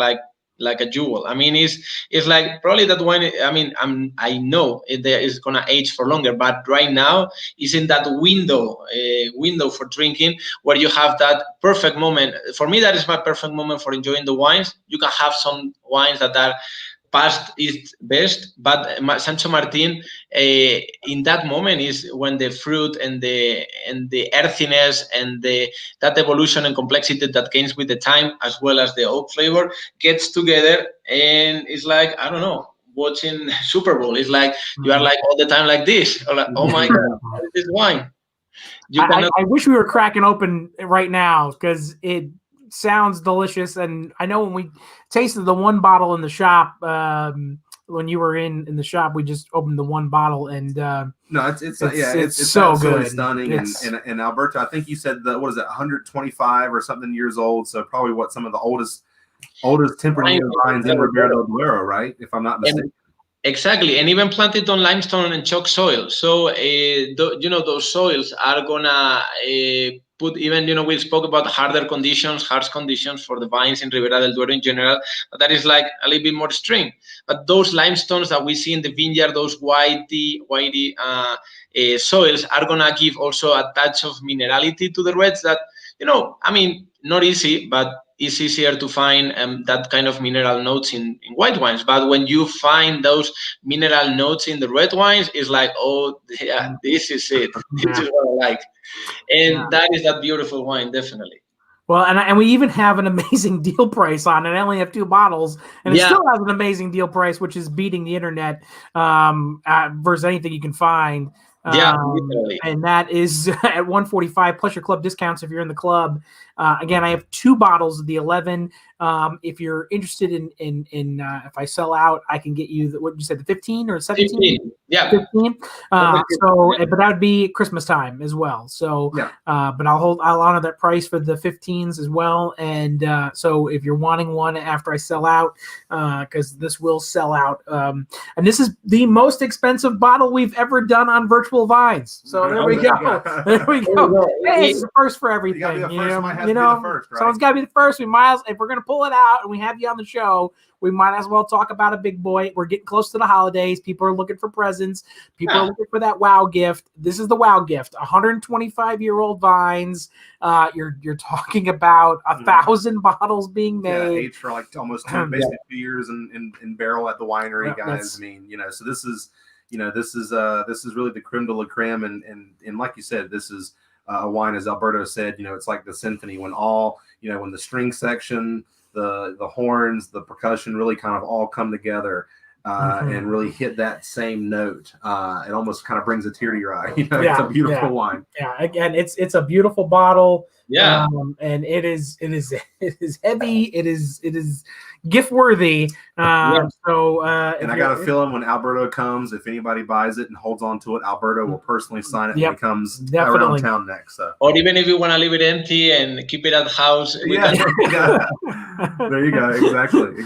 like a jewel. I mean, it's like probably that wine. I mean, I know it is gonna age for longer, but right now is in that window for drinking where you have that perfect moment. For me, that is my perfect moment for enjoying the wines. You can have some wines that are past its best, but Sancho Martin in that moment is when the fruit and the earthiness and that evolution and complexity that comes with the time, as well as the oak flavor, gets together, and it's like, I don't know, watching Super Bowl. It's like you are like all the time like this, or like, oh my God, what is this wine? I wish we were cracking open right now, because it sounds delicious. And I know when we tasted the 1 bottle in the shop, when you were in the shop, we just opened the 1 bottle, and no, it's so good, stunning. Yes. And Alberto, I think you said that, what is it, 125 or something years old, so probably some of the oldest Tempranillo vines in Ribera del Duero, right, if I'm not mistaken. Exactly, and even planted on limestone and chalk soil. So those soils are gonna put, even we spoke about harsh conditions for the vines in Ribera del Duero in general, but that is like a little bit more extreme. But those limestones that we see in the vineyard, those whitey soils, are gonna give also a touch of minerality to the reds that, I mean, not easy, but it's easier to find that kind of mineral notes in white wines. But when you find those mineral notes in the red wines, it's like, oh, yeah, this is it. This is what I like. And that is that beautiful wine, definitely. Well, and we even have an amazing deal price on it. I only have 2 bottles, and it still has an amazing deal price, which is beating the internet versus anything you can find. And that is at $145 plus your club discounts if you're in the club. Again, I have 2 bottles of the 11. If you're interested in if I sell out, I can get you what you said, the 15 or 17? 15. Yeah. 15. But that would be Christmas time as well. So, but I'll honor that price for the 15s as well. And so if you're wanting one after I sell out, because this will sell out, and this is the most expensive bottle we've ever done on Virtual Vines. So there we go. There we go. Hey, it's the first for everything. Someone's got to be the first. We might, if we're gonna pull it out and we have you on the show, we might as well talk about a big boy. We're getting close to the holidays. People are looking for presents. People are looking for that wow gift. This is the wow gift. 125-year-old vines. You're talking about 1,000 bottles being made. Aged for like almost 2 years in barrel at the winery, guys. I mean, so this is, this is really the creme de la creme, and like you said, this is a wine, as Alberto said. It's like the symphony when when the string section, the horns, the percussion really kind of all come together and really hit that same note. It almost kind of brings a tear to your eye. It's a beautiful wine. Yeah, again, it's a beautiful bottle. Yeah, and it is heavy. It is gift worthy. So and I got a feeling when Alberto comes, if anybody buys it and holds on to it, Alberto will personally sign it when he comes around town next. So. Or even if you want to leave it empty and keep it at the house. There you go. Exactly.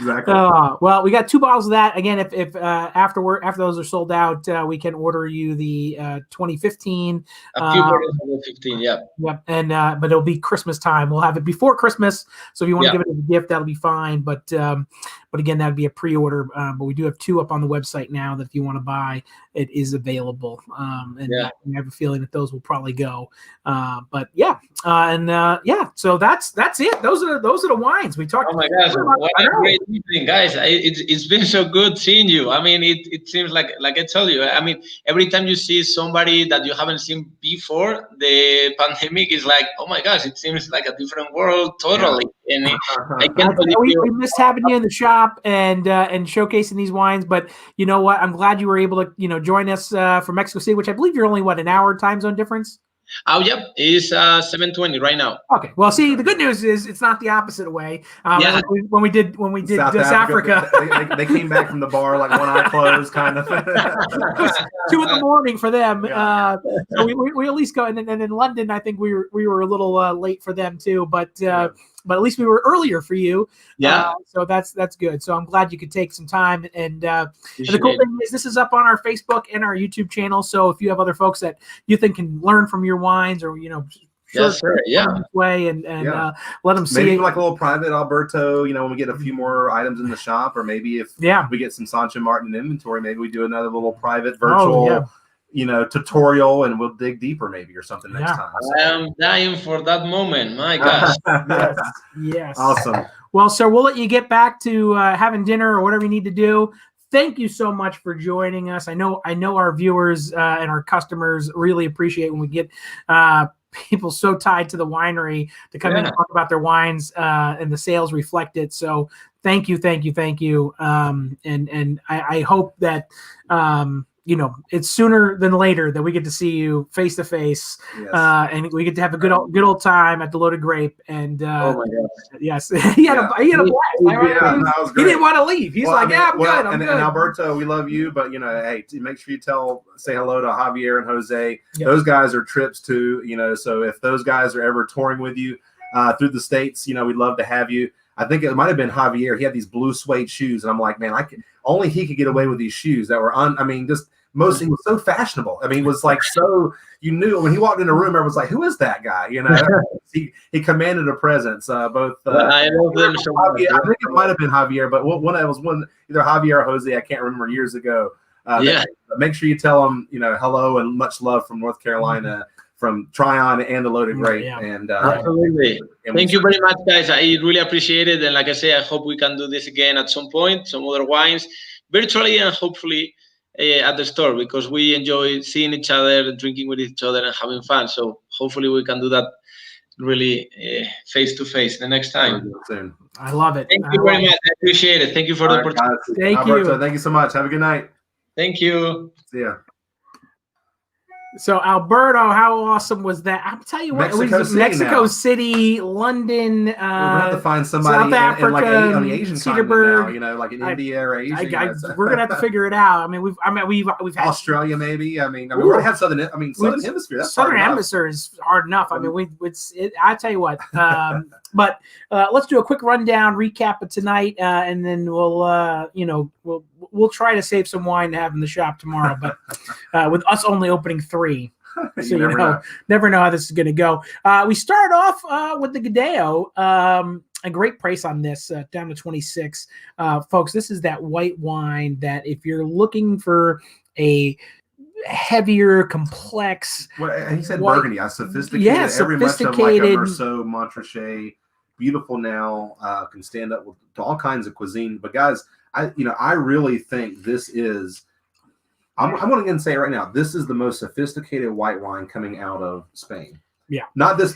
Well, we got 2 bottles of that. Again, if after those are sold out, we can order you the 2015. A few bottles of the 15. Yep. And but it'll be Christmas time. We'll have it before Christmas. So if you want to give it as a gift, that'll be fine. But again, that'd be a pre-order. But we do have 2 up on the website now that if you want to buy, it is available. I have a feeling that those will probably go. So that's it. Those are the wines we talked. Oh my gosh, what a great evening, guys! It's been so good seeing you. I mean, it seems like I told you. I mean, every time you see somebody that you haven't seen before, the pandemic is like, oh my gosh, it seems like a different world totally. And I can't believe we missed having you in the shop and showcasing these wines. But you know what? I'm glad you were able to join us from Mexico City, which I believe you're only an hour time zone difference. Oh, yep. It's 7:20 right now. Okay. Well, see, the good news is it's not the opposite way. When we did South Africa, they came back from the bar like one eye closed, kind of. 2 a.m. for them. So we at least go, and in London, I think we were a little late for them too, but at least we were earlier for you. So that's good. So I'm glad you could take some time. And the cool thing is this is up on our Facebook and our YouTube channel. So if you have other folks that you think can learn from your wines or, way and let them see. Maybe like a little private Alberto, when we get a few more items in the shop, or maybe if we get some Sancho Martin inventory, maybe we do another little private virtual tutorial, and we'll dig deeper maybe or something next time. So. I am dying for that moment. My gosh. Yes. Awesome. Well, sir, we'll let you get back to having dinner or whatever you need to do. Thank you so much for joining us. I know our viewers and our customers really appreciate when we get people so tied to the winery to come in and talk about their wines and the sales reflect it. So thank you. And I hope that it's sooner than later that we get to see you face to face, and we get to have a good old time at the Loaded Grape. And oh my gosh, yes, he had a blast. He didn't want to leave. He's I'm good. I'm good. And Alberto, we love you, but hey, make sure you say hello to Javier and Jose. Yep. Those guys are trips too. So if those guys are ever touring with you through the States, we'd love to have you. I think it might have been Javier. He had these blue suede shoes, and I'm like, man, only he could get away with these shoes that were he was so fashionable. I mean, it was like so you knew when he walked in a room, everyone was like, "Who is that guy?" He commanded a presence. Both I love them so much. I think it might have been Javier, but either Javier or Jose. I can't remember years ago. Make sure you tell them hello and much love from North Carolina. From Tryon and the Loaded Grape. And absolutely. Thank you very much, guys. I really appreciate it. And like I say, I hope we can do this again at some point, some other wines, virtually and hopefully at the store, because we enjoy seeing each other, drinking with each other and having fun. So hopefully we can do that really face to face the next time. I love it. Thank you very much. I appreciate it. Thank you for the opportunity. Thank you. Thank you so much. Have a good night. Thank you. See ya. So Alberto, how awesome was that? I'll tell you what, Mexico City, London. We're gonna have to find somebody South Africa, in like on the Asian Cedarburg, continent now, like in India or Asia. We're gonna have to figure it out. I mean, we've had Alaustralia maybe. I mean, we already have Southern Hemisphere. That's Southern Hemisphere is hard enough. I mean, I tell you what. But let's do a quick rundown, recap of tonight, and then we'll try to save some wine to have in the shop tomorrow. But with us only opening 3. So never know how this is going to go. We start off with the Gadeo. A great price on this, down to 26. Folks, this is that white wine that if you're looking for a heavier, complex. Well, he said white, Burgundy. Sophisticated. Yeah, every much of like a Merceau, Montrachet. Beautiful now. Can stand up to all kinds of cuisine. But guys, I really think this is. I'm going to say it right now. This is the most sophisticated white wine coming out of Spain. Yeah. Not this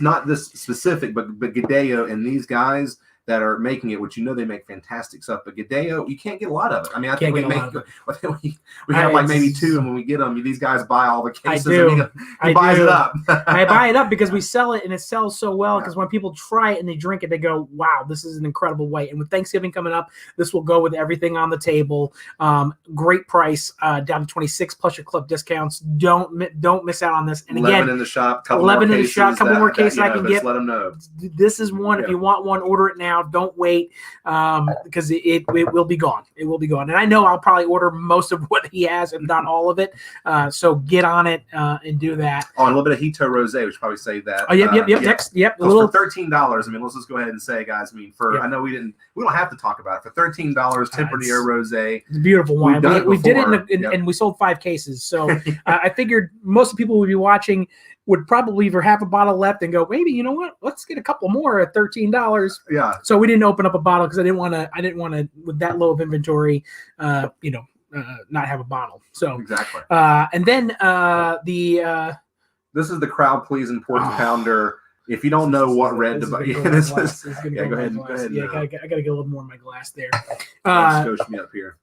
specific, but Gadeo and these guys that are making it, which they make fantastic stuff. But Gadeo, you can't get a lot of it. I mean, I think we have like maybe 2, and when we get them, these guys buy all the cases. He buys it up. I buy it up because we sell it, and it sells so well. Because when people try it and they drink it, they go, "Wow, this is an incredible white." And with Thanksgiving coming up, this will go with everything on the table. Great price, down to 26 plus your club discounts. Don't miss out on this. And 11 again, in the shop, couple more cases I can get. Let them know. This is one. If you want one, order it now. Don't wait, because it will be gone. It will be gone. And I know I'll probably order most of what he has, if not all of it. So get on it and do that. Oh, and a little bit of Hito Rosé, we should probably say that. Oh, yep. Next, yep. For $13. I mean, let's just go ahead and say, guys. I mean, I know we don't have to talk about it. For $13, Tempranillo Rosé. It's a beautiful wine. We did it and we sold 5 cases. So I figured most of the people would be watching would probably either have a bottle left and go, maybe, you know what, let's get a couple more at $13. Yeah. So we didn't open up a bottle because I didn't want to with that low of inventory, not have a bottle. So exactly. And then this is the crowd pleasing porch pounder. If you don't know what red to buy, go ahead. Yeah, I got to get a little more in my glass there. Scosh me up here.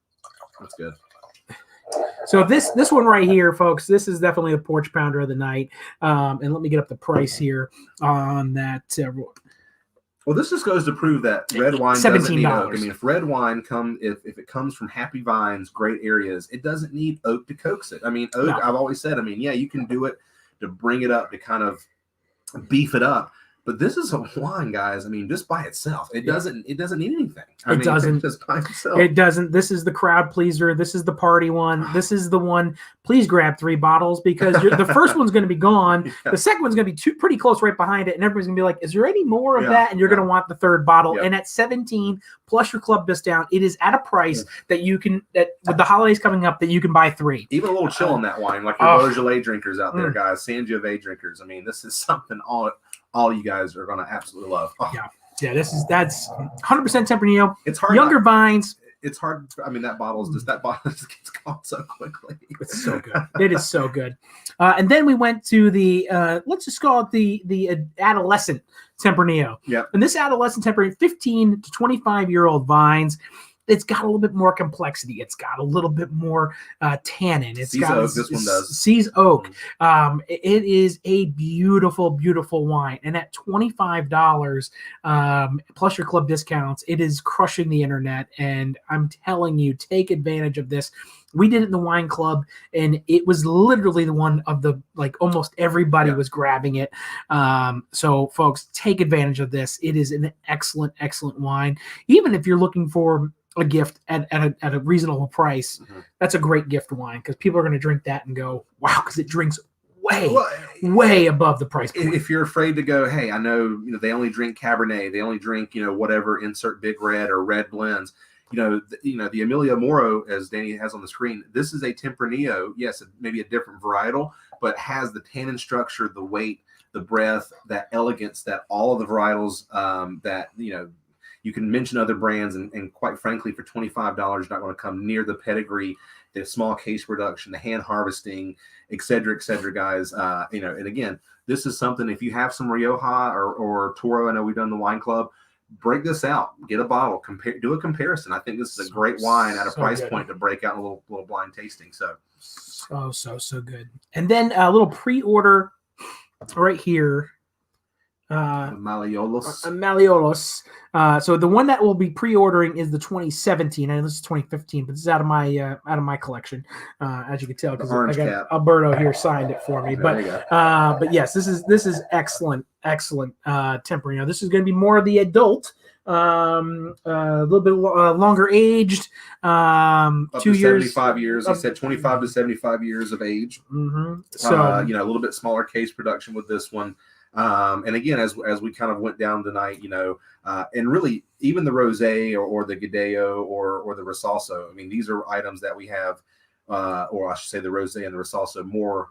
That's good. So this one right here, folks, this is definitely the porch pounder of the night. And let me get up the price here on that. Well, this just goes to prove that red wine doesn't need oak. I mean, if red wine if it comes from happy vines, great areas, it doesn't need oak to coax it. I mean, oak, I've always said, you can do it to bring it up, to kind of beef it up. But this is a wine, guys. I mean, just by itself, it doesn't need anything. It doesn't. Just by itself. It doesn't. This is the crowd pleaser. This is the party one. This is the one. Please grab 3 bottles because the first one's going to be gone. Yeah. The second one's going to be pretty close right behind it, and everybody's going to be like, "Is there any more of that?" And you're going to want the 3rd bottle. And at 17 plus your club discount, it is at a price that you can with the holidays coming up that you can buy 3. Even a little chill on that wine, like your Beaujolais drinkers out there, guys, Sangiovese drinkers. I mean, this is something all you guys are going to absolutely love. Oh. Yeah. That's 100% Tempranillo. It's hard. Younger vines. It's hard. I mean, that bottle just gets gone so quickly. It's so good. It is so good. And then we went to the let's just call it the adolescent Tempranillo. Yeah. And this adolescent Tempranillo, 15 to 25-year-old vines. It's got a little bit more complexity. It's got a little bit more tannin. It's got oak. This one does. Sees oak. It is a beautiful, beautiful wine. And at $25 plus your club discounts, it is crushing the internet. And I'm telling you, take advantage of this. We did it in the wine club, and it was literally the one of the almost everybody was grabbing it. So, folks, take advantage of this. It is an excellent, excellent wine. Even if you're looking for a gift at a reasonable price, that's a great gift wine because people are going to drink that and go, wow, because it drinks way above the price point. If you're afraid to go, hey, I know they only drink Cabernet, they only drink whatever, insert big red or red blends. The Emilio Moro, as Danny has on the screen, this is a Tempranillo. Yes, maybe a different varietal, but has the tannin structure, the weight, the breadth, that elegance that all of the varietals you can mention other brands, and quite frankly, for $25, you're not going to come near the pedigree, the small case production, the hand harvesting, et cetera, guys. And again, this is something, if you have some Rioja or Toro, I know we've done the wine club, break this out, get a bottle, do a comparison. I think this is a great wine at a price point to break out a little blind tasting. So Oh, so good. And then a little pre-order right here. Malleolus. Malleolus. So the one that we'll be pre-ordering is the 2017. And this is 2015, but this is out of my collection, as you can tell, because I got cap. Alberto here signed it for me. But yes, this is excellent temper. This is going to be more of the adult, a little bit longer aged, Up 2 to years. 75 years. He said 25 to 75 years of age. Mm-hmm. So a little bit smaller case production with this one. And again, as we kind of went down tonight, and really even the rosé or the Gadeo or the Risalso, I mean, these are items that we have, or I should say the rosé and the Risalso more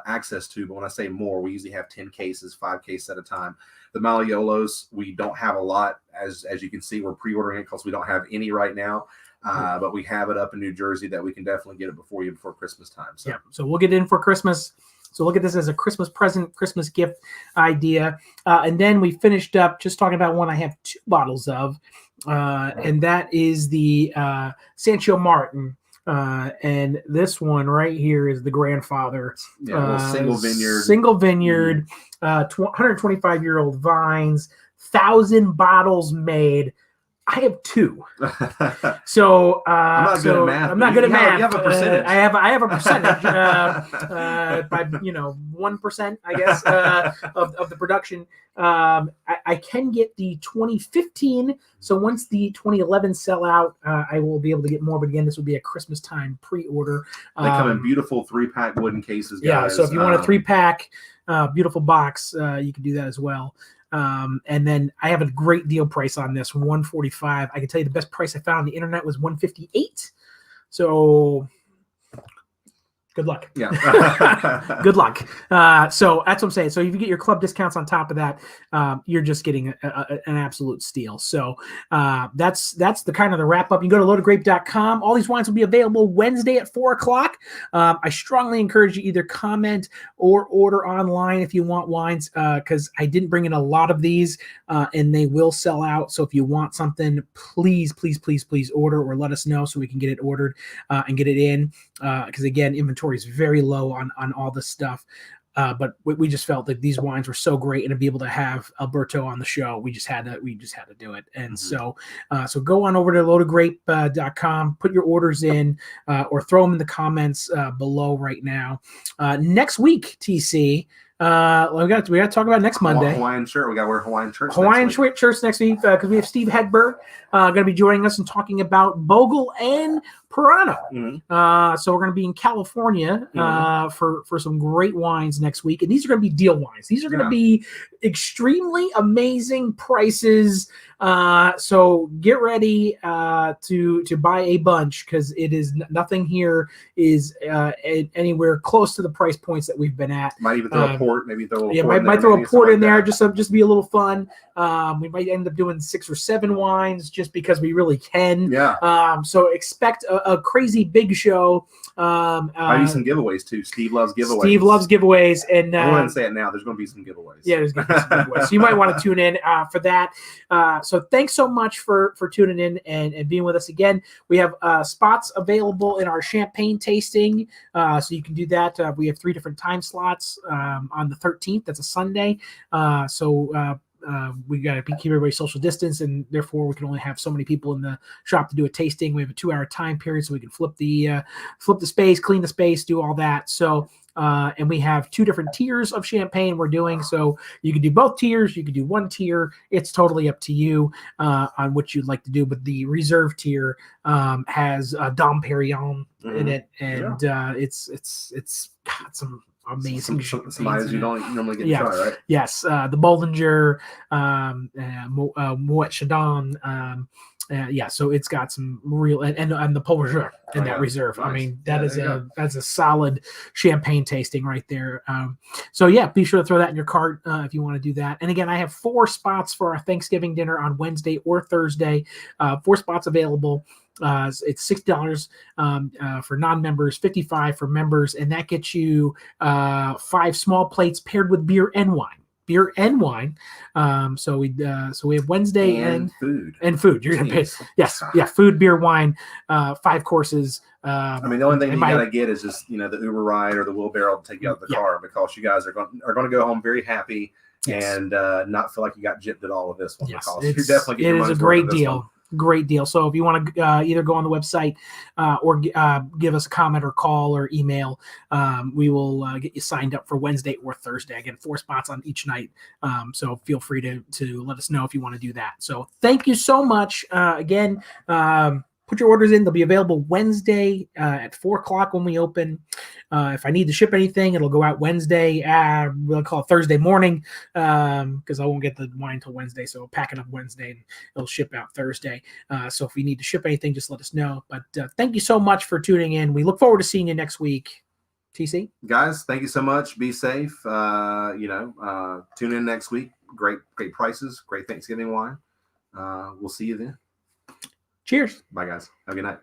access to. But when I say more, we usually have 10 cases, 5 cases at a time. The Malleolos, we don't have a lot. As you can see, we're pre-ordering it because we don't have any right now. But we have it up in New Jersey that we can definitely get it before Christmas time. So. Yeah, so we'll get it in for Christmas. So look at this as a Christmas present, Christmas gift idea. And then we finished up just talking about one I have 2 bottles of, and that is the Sancho Martin. And this one right here is the grandfather. Yeah, single vineyard, 125-year-old vines, 1,000 bottles made. I have 2. So I'm not good at math. I'm not good at math. You have a percentage. I have a percentage by 1%, I guess, of the production. I can get the 2015. So once the 2011 sell out, I will be able to get more. But again, this will be a Christmas time pre-order. They come in beautiful 3-pack wooden cases, guys. Yeah. So if you want a 3-pack, beautiful box, you can do that as well. And then I have a great deal price on this, $145. I can tell you the best price I found on the internet was $158. So good luck. Yeah. Good luck. So that's what I'm saying. So if you get your club discounts on top of that, you're just getting an absolute steal. So that's the kind of the wrap up. You go to loadedgrape.com. All these wines will be available Wednesday at 4:00. I strongly encourage you either comment or order online if you want wines, because I didn't bring in a lot of these, and they will sell out. So if you want something, please order or let us know so we can get it ordered and get it in. Because again, inventory is very low on all this stuff. But we just felt that these wines were so great, and to be able to have Alberto on the show, we just had to do it. And so go on over to loadedgrape.com, put your orders in, or throw them in the comments below right now. Next week, TC, we got to talk about next Monday. Hawaiian shirt. We got to wear Hawaiian shirts. Shirts next week because we have Steve Hedberg going to be joining us and talking about Bogle and Purano. Mm-hmm. So we're going to be in California for some great wines next week, and these are going to be deal wines. These are going to be extremely amazing prices. So get ready to buy a bunch, because it is nothing here is anywhere close to the price points that we've been at. Might even throw a port, maybe throw a port. Yeah, might throw a port in there just to be a little fun. We might end up doing 6 or 7 wines just because we really can. Yeah. So expect a crazy big show. Might be some giveaways too. Steve loves giveaways. Steve loves giveaways, and I wouldn't say it now. There's going to be some giveaways. Yeah, there's going to be some giveaways. So you might want to tune in for that. So thanks so much for tuning in and being with us again. We have spots available in our champagne tasting, so you can do that. We have 3 different time slots on the 13th. That's a Sunday. We got to keep everybody social distance, and therefore we can only have so many people in the shop to do a tasting. We have a 2-hour time period, so we can flip the space, clean the space, do all that. So, and we have 2 different tiers of champagne we're doing. So you can do both tiers. You can do 1 tier. It's totally up to you on what you'd like to do. But the reserve tier has Dom Perignon in it, and it's got some amazing some eyes you don't normally get to try, right? Yes, the Bollinger, Moet Chandon, so it's got some real and the Paul Roger in that reserve. Nice. I mean, that's a solid champagne tasting right there. Be sure to throw that in your cart if you want to do that. And again, I have 4 spots for our Thanksgiving dinner on Wednesday or Thursday. 4 spots available. It's $60 for non-members, $55 for members, and that gets you 5 small plates paired with beer and wine. beer and wine. So we have Wednesday And food. and food. You're gonna pay. Jeez. Yes, yeah, food, beer, wine, 5 courses. I mean, the only thing you gotta get is just the Uber ride or the wheelbarrow to take you out of the car, because you guys are going to go home very happy and not feel like you got gypped at all of this one. Yes, Because you're definitely getting your it is a money's worth great of this deal. one. Great deal. So if you want to either go on the website or give us a comment or call or email, we will get you signed up for Wednesday or Thursday. Again, 4 spots on each night. So feel free to let us know if you want to do that. So thank you so much. Again, put your orders in. They'll be available Wednesday at 4 o'clock when we open. If I need to ship anything, it'll go out Wednesday. We'll call it Thursday morning because I won't get the wine until Wednesday. So we'll pack it up Wednesday and it'll ship out Thursday. So if you need to ship anything, just let us know. But thank you so much for tuning in. We look forward to seeing you next week. TC? Guys, thank you so much. Be safe. Tune in next week. Great prices. Great Thanksgiving wine. We'll see you then. Cheers. Bye, guys. Have a good night.